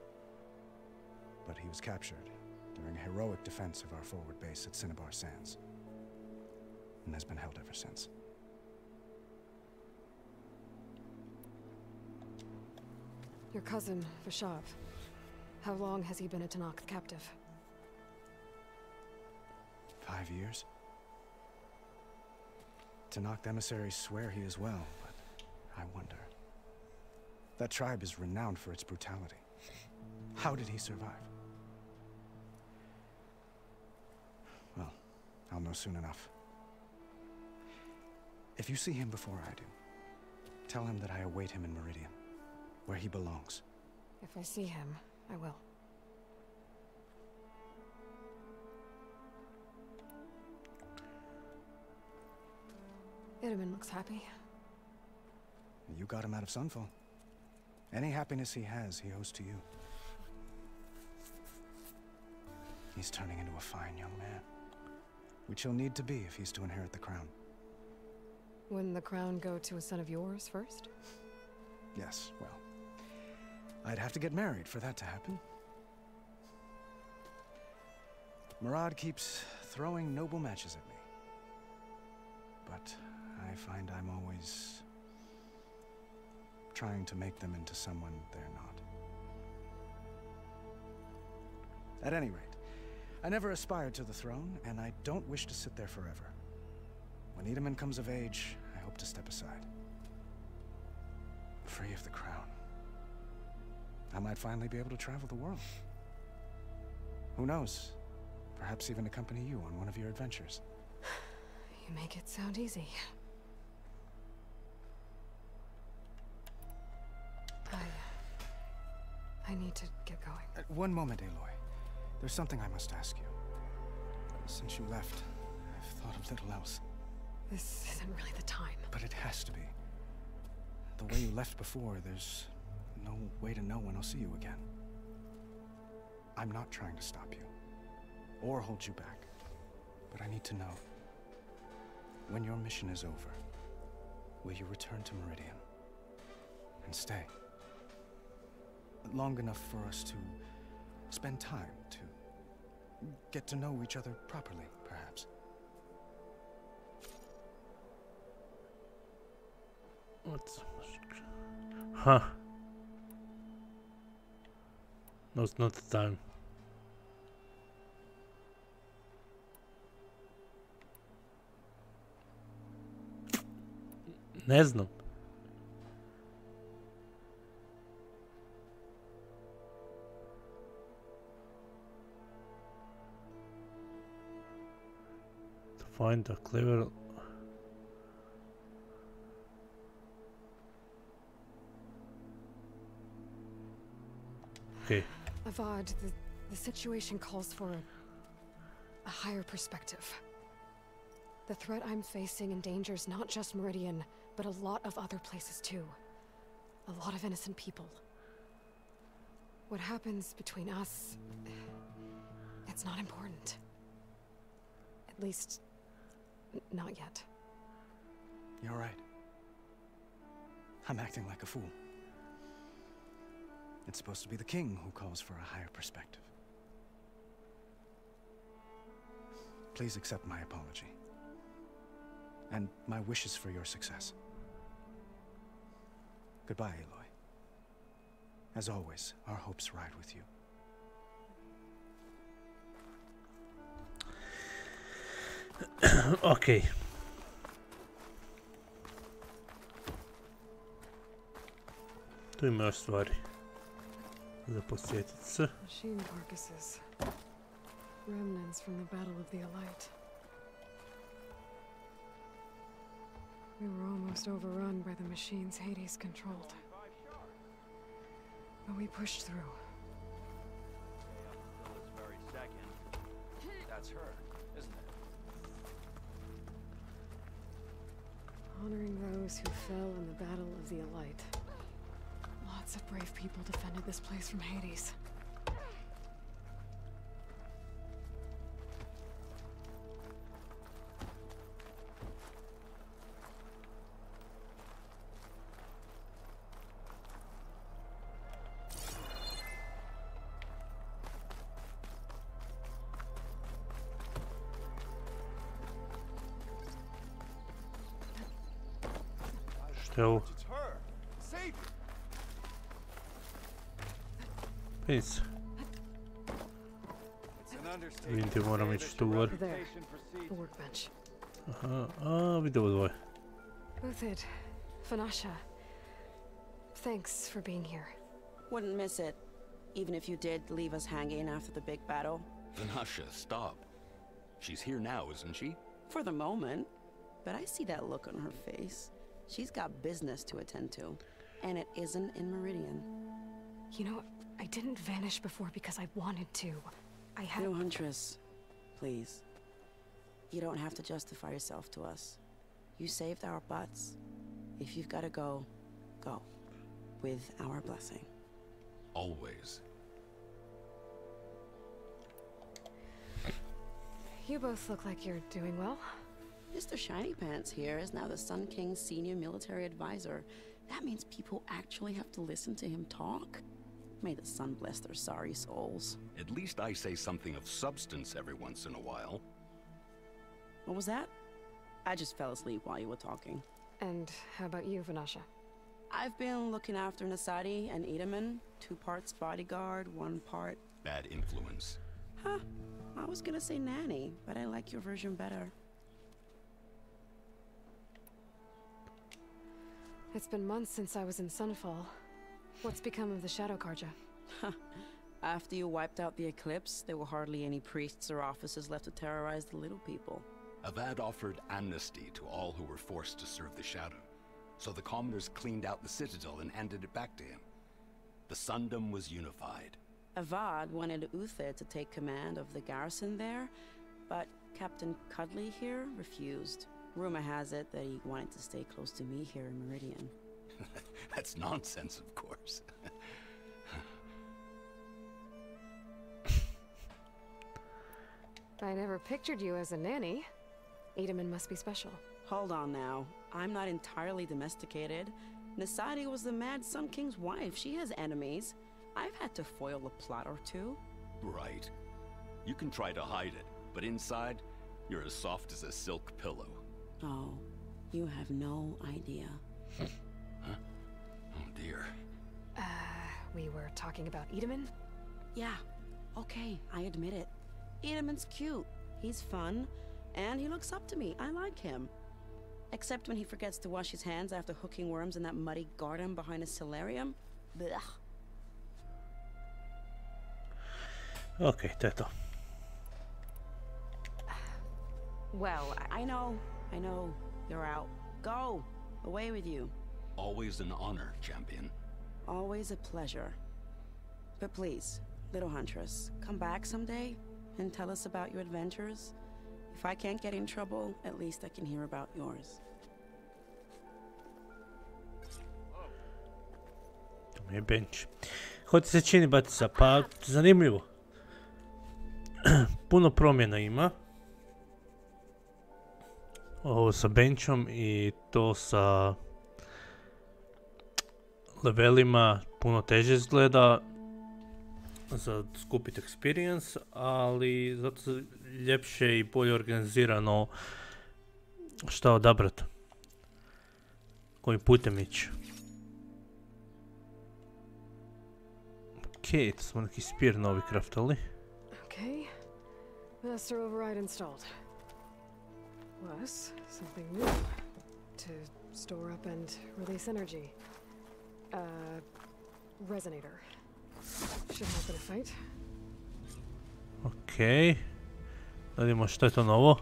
But he was captured during a heroic defense of our forward base at Cinnabar Sands, and has been held ever since. Your cousin, Fashav. How long has he been a Tanakh captive? 5 years. Tanakh emissaries swear he is well, but I wonder. That tribe is renowned for its brutality. How did he survive? Well, I'll know soon enough. If you see him before I do, tell him that I await him in Meridian, where he belongs. If I see him, I will. Itaman looks happy. You got him out of Sunfall. Any happiness he has, he owes to you. He's turning into a fine young man, which he'll need to be if he's to inherit the crown. Wouldn't the crown go to a son of yours first? Yes, well, I'd have to get married for that to happen. Murad keeps throwing noble matches at me. But I find I'm always trying to make them into someone they're not. At any rate, I never aspired to the throne, and I don't wish to sit there forever. When Itaman comes of age, I hope to step aside. Free of the crown. I might finally be able to travel the world. Who knows? Perhaps even accompany you on one of your adventures. You make it sound easy. I need to get going. One moment, Aloy. There's something I must ask you. Since you left, I've thought of little else. This isn't really the time. But it has to be. The way you left before, there's no way to know when I'll see you again. I'm not trying to stop you, or hold you back. But I need to know, when your mission is over, will you return to Meridian? And stay? Long enough for us to spend time, to get to know each other properly, perhaps. What's... Huh. No, it's not the time. Ne znam. To find a clever... Okay. Avad, the situation calls for a higher perspective. The threat I'm facing endangers not just Meridian, but a lot of other places too. A lot of innocent people. What happens between us, it's not important. At least, not yet. You're right. I'm acting like a fool. It's supposed to be the king who calls for a higher perspective. Please accept my apology. And my wishes for your success. Goodbye, Aloy. As always, our hopes ride with you. Okay. Tu ima još stvari za posjetit se. Machine carcasses. Remnants from the Battle of the Elite. We were almost overrun by the machines Hades controlled. But we pushed through. This very second. That's her, isn't it? Honoring those who fell in the Battle of the Elite. Lots of brave people defended this place from Hades. Still. Peace. Vidim ti moram ići tu gore. There, the workbench. Aha, a vidimo dvoje. Uthid, Vanasha, thanks for being here. Wouldn't miss it, even if you did leave us hanging after the big battle. Vanasha, stop. She's here now, isn't she? For the moment, but I see that look on her face. She's got business to attend to, and it isn't in Meridian. You know, I didn't vanish before because I wanted to. I had... No, Huntress, please. You don't have to justify yourself to us. You saved our butts. If you've got to go, go. With our blessing. Always. You both look like you're doing well. Mr. Shiny Pants here is now the Sun King's senior military advisor. That means people actually have to listen to him talk? May the sun bless their sorry souls. At least I say something of substance every once in a while. What was that? I just fell asleep while you were talking. And how about you, Vanasha? I've been looking after Nasadi and Edaman. 2 parts bodyguard, 1 part... Bad influence. Huh. I was gonna say nanny, but I like your version better. It's been months since I was in Sunfall. What's become of the Shadow Karja? After you wiped out the eclipse, there were hardly any priests or officers left to terrorize the little people. Avad offered amnesty to all who were forced to serve the Shadow. So the commoners cleaned out the citadel and handed it back to him. The Sundom was unified. Avad wanted Uther to take command of the garrison there, but Captain Cudley here refused. Rumor has it that he wanted to stay close to me here in Meridian. That's nonsense, of course. I never pictured you as a nanny. Edaman must be special. Hold on now. I'm not entirely domesticated. Nasadi was the Mad Sun King's wife. She has enemies. I've had to foil a plot or two. Right. You can try to hide it, but inside, you're as soft as a silk pillow. Oh, you have no idea. Huh? Oh dear. We were talking about Edaman? Yeah, okay, I admit it. Edaman's cute, he's fun, and he looks up to me. I like him. Except when he forgets to wash his hands after hooking worms in that muddy garden behind his solarium. Blech. Okay, to je to. Well, I know, you're out. Go, away with you. Always an honor, champion. Always a pleasure. But please, little huntress, come back someday and tell us about your adventures. If I can't get in trouble, at least I can hear about yours. To mi je bench. Hoće se čini batica, pa zanimljivo. Puno promjena ima. Ovo sa benchom i to sa levelima puno teže izgleda za skupiti experience, ali zato ljepše i bolje organizirano šta odabrati. Kojim putem ići. Okej, to smo neki spear novi kraftali. Okay. Master override installed. Plus, something new. To store up and release energy. Resonator. Should help in a fight. Okej. Da vidimo što je to novo.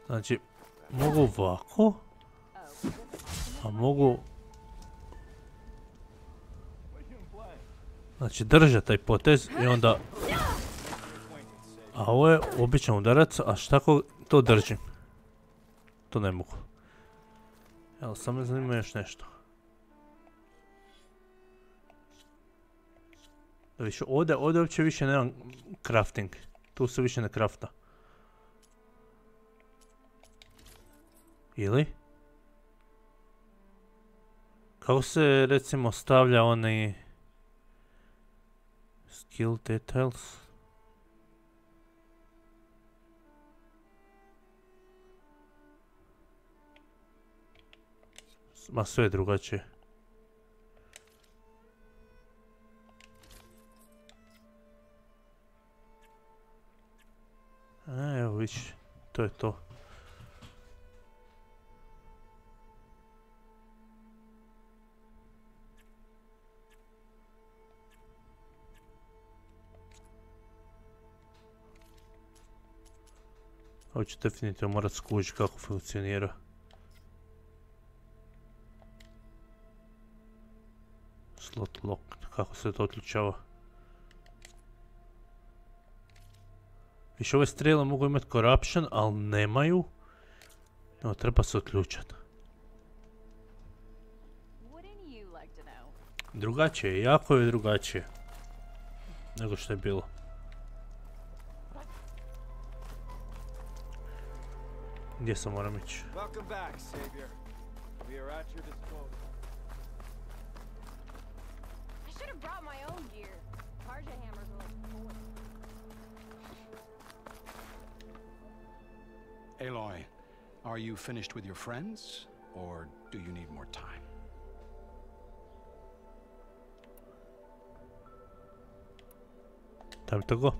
Znači, mogu ovako. A mogu... Znači, drža taj potez i onda... A ovo je običan udarac, a šta ako to držim? To ne mogu. Evo, samo me zanima još nešto. Da više, ovdje uopće više nemam crafting. Tu se više ne crafta. Ili? Kako se recimo stavlja onaj... Skill details? Ma sve je drugačije. Evo viš, to je to. Ovo ću definitivno morat skužiti kako funkcionira. Slot lock, kako se to otključava. Više ove strele mogu imati corruption, ali nemaju. No, treba se otključati. Drugačije, jako je drugačije. Nego što je bilo. Gdje sam moram ići? Welcome back, Savior. We are at your disposal. I should have brought my own gear. Target hammers are like toys. Aloy, are you finished with your friends, or do you need more time? Time to go.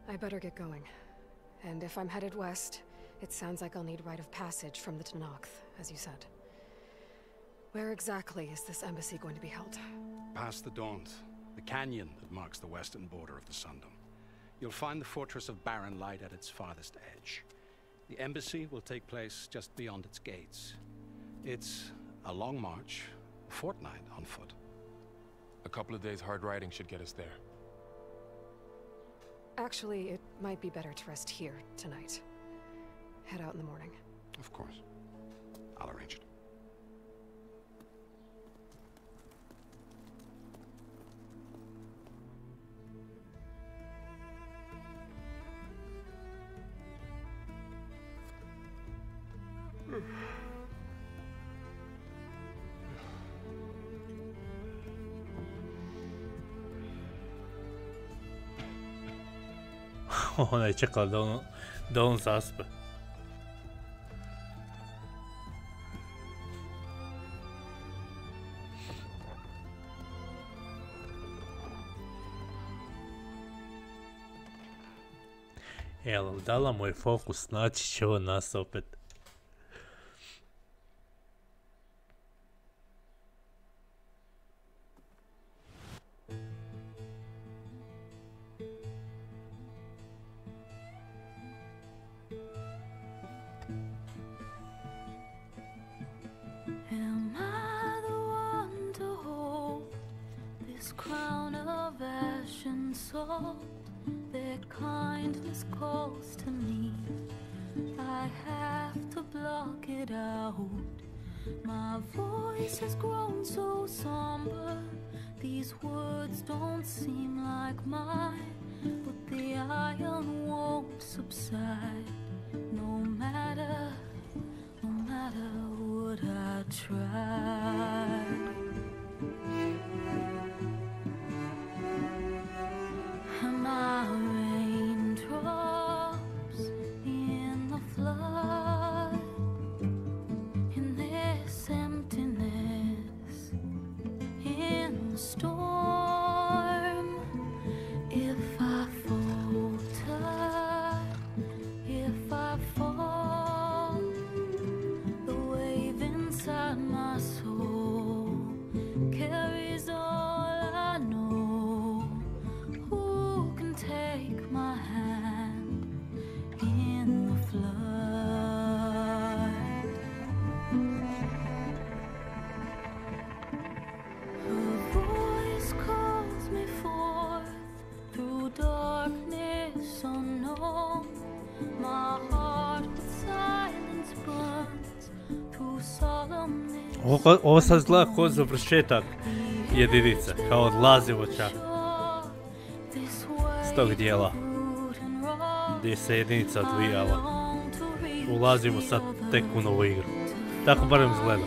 I better get going. And if I'm headed west, it sounds like I'll need rite of passage from the Tenakth, as you said. Where exactly is this embassy going to be held? Past the Daunt, the canyon that marks the western border of the Sundom. You'll find the fortress of Barren Light at its farthest edge. The embassy will take place just beyond its gates. It's a long march, a fortnight on foot. A couple of days hard riding should get us there. Actually, it might be better to rest here tonight. Head out in the morning. Of course. I'll arrange it. Ona je čekala da on zaspe. Evo, dala mu je fokus, naći će on nas opet. Their kindness calls to me. I have to block it out. My voice has grown so somber. These words don't seem like mine, but the iron won't subside. No matter what I try. My raindrops in the flood, in this emptiness, in the storm. If I falter, if I fall, the wave inside my soul carries all I know. Take my hand in the flood. Her voice calls me forth through darkness unknown. My heart with silence burns through solemnness. Ovo sad zgleda ko završetak jedinice, kao odlazivo čak. S tog dijela gdje se jedinica odvijala. Ulazimo sad tek u novu igru. Tako barem izgleda.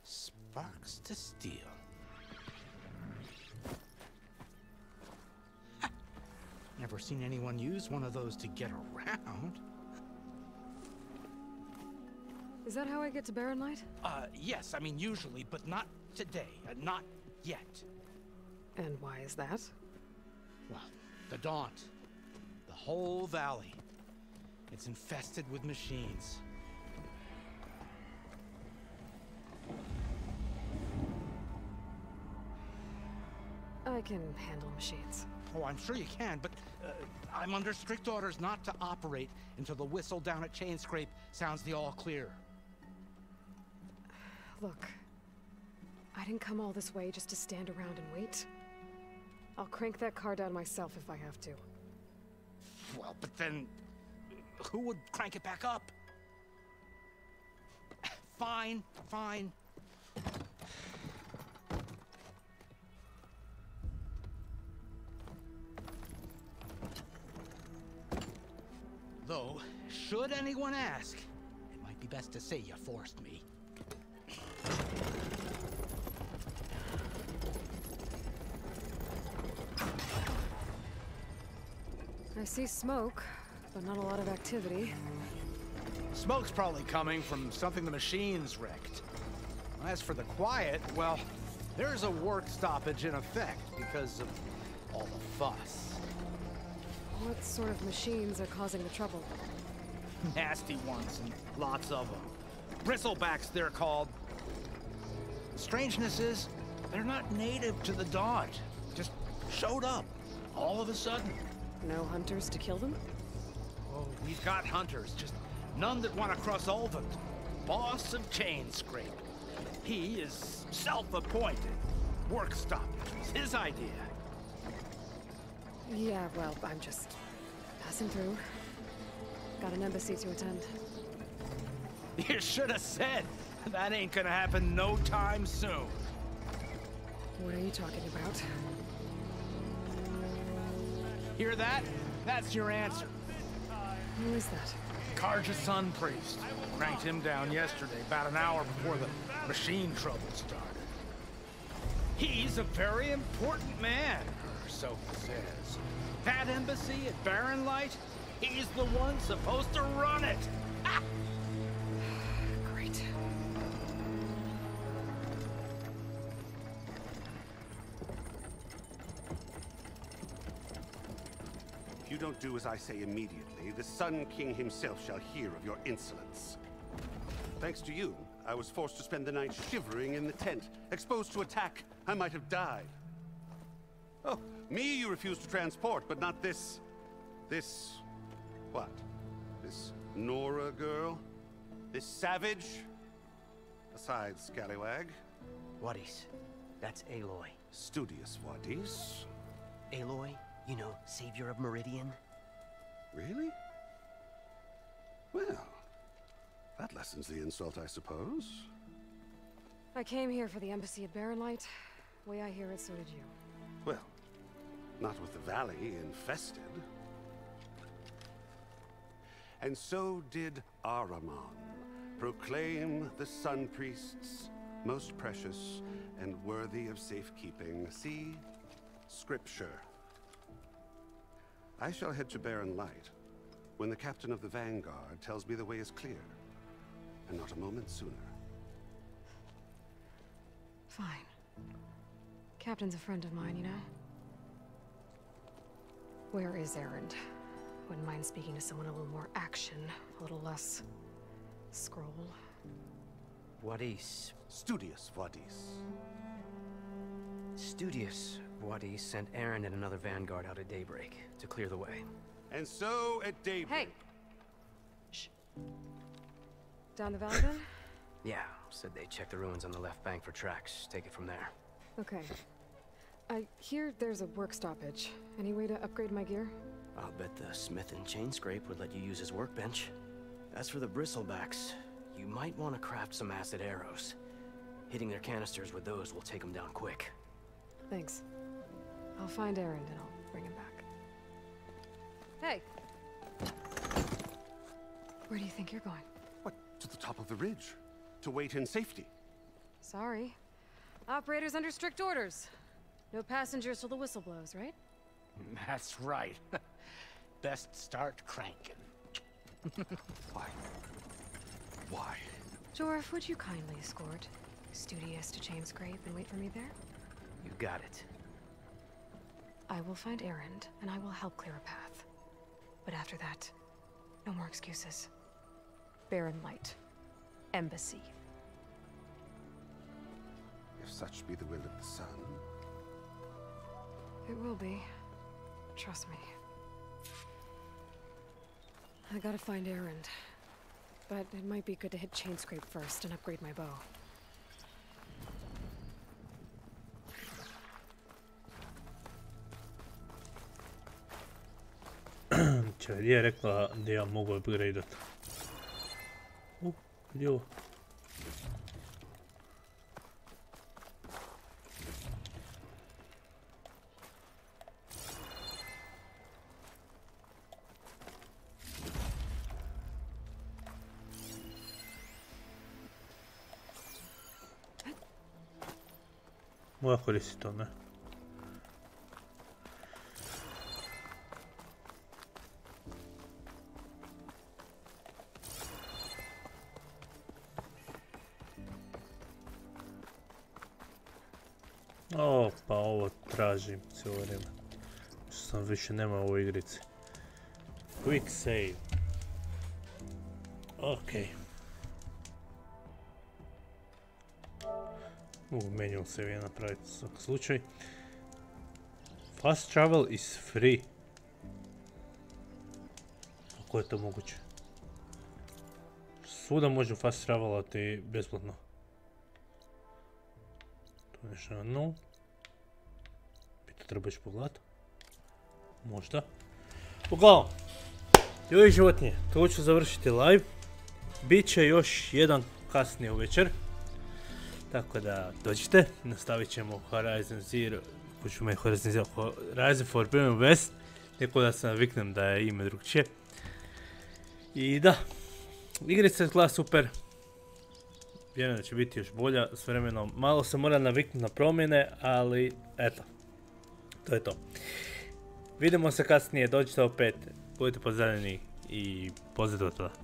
Sparks to steel. Never seen anyone use one of those to get around. Is that how I get to Barren Light? Yes, I mean usually, but not today. Not yet. And why is that? Well, the Daunt. The whole valley. It's infested with machines. I can handle machines. Oh, I'm sure you can, but I'm under strict orders not to operate until the whistle down at Chain Scrape sounds the all clear. Look, I didn't come all this way just to stand around and wait. I'll crank that car down myself if I have to. Well, but then who would crank it back up? Fine, fine. Though, should anyone ask, it might be best to say you forced me. I see smoke, but not a lot of activity. Smoke's probably coming from something the machine's wrecked. As for the quiet, well, there's a work stoppage in effect because of all the fuss. What sort of machines are causing the trouble? Nasty ones, and lots of them. Bristlebacks, they're called. The strangeness is, they're not native to the Dodge. Just showed up, all of a sudden. No hunters to kill them? Oh, we've got hunters, just none that want to cross Ulvund. Boss of Chain Scrape. He is self-appointed. Work stoppage was his idea. Yeah, well, I'm just passing through. Got an embassy to attend. You should have said. That ain't gonna happen no time soon. What are you talking about? Hear that? That's your answer. Who is that? Karja's son priest. Cranked him down yesterday, about an hour before the machine trouble started. He's a very important man, or so he says. That embassy at Barren Light, he's the one supposed to run it. Ah! Great. If you don't do as I say immediately, the Sun King himself shall hear of your insolence. Thanks to you, I was forced to spend the night shivering in the tent. Exposed to attack, I might have died. Oh, me you refuse to transport, but not this... what? This Nora girl? This savage? Besides, scallywag. Wadis. That's Aloy. Studious Wadis. Aloy, you know, savior of Meridian. Really? Well, that lessens the insult, I suppose. I came here for the embassy at Barren Light. Way I hear it, so did you. Well, not with the valley infested. And so did Ahriman, proclaim the Sun Priests most precious and worthy of safekeeping. See? Scripture. I shall head to Barren Light when the captain of the Vanguard tells me the way is clear, and not a moment sooner. Fine. Captain's a friend of mine, you know? Where is Erend? Wouldn't mind speaking to someone a little more action, a little less scroll. Wadis. Studious Wadis. Studious Wadis sent Aaron and another vanguard out at daybreak to clear the way. And so at daybreak... Hey! Shh. Down the valley then? Yeah, said they checked the ruins on the left bank for tracks. Take it from there. Okay. I hear there's a work stoppage. Any way to upgrade my gear? I'll bet the smith and chain scrape would let you use his workbench. As for the bristlebacks, you might want to craft some acid arrows. Hitting their canisters with those will take them down quick. Thanks. I'll find Erend and I'll bring him back. Hey! Where do you think you're going? What, to the top of the ridge? To wait in safety? Sorry. Operator's under strict orders. No passengers till the whistle blows, right? That's right. Best start cranking. Why? Why? Jorf, would you kindly escort Studious to Chain Scrape and wait for me there? You got it. I will find Erend, and I will help clear a path. But after that, no more excuses. Barren Light. Embassy. If such be the will of the sun. It will be. Trust me. I gotta find Erend. But it might be good to hit Chainscrape first and upgrade my bow. Čekaj, gdje je rekla da ja mogu upgradeat? Gdje je ovo? Moja koristi to, ne? O, pa ovo tražim cijelo vrijeme. Što sam više nema u ovoj igrici. Quick save. Okej. Mogu manual save je napraviti u svakom slučaju. Fast travel is free. Kako je to moguće? Svuda može fast travelati besplatno. To je nešto na nul. Bi to treba još pogledati? Možda. Uglavnom, ljudi životinje, to ću završiti live. Biće još jedan kasnije uvečer. Tako da dođite, nastavit ćemo Horizon Zero, Horizon Forbidden West, neko da se naviknem da je ime drugčije. I da, igrica izgleda super, vjerujem da će biti još bolja s vremenom, malo se mora naviknuti na promjene, ali eto, to je to. Vidimo se kasnije, dođite opet, budite pozdravljeni i pozdrav do tada.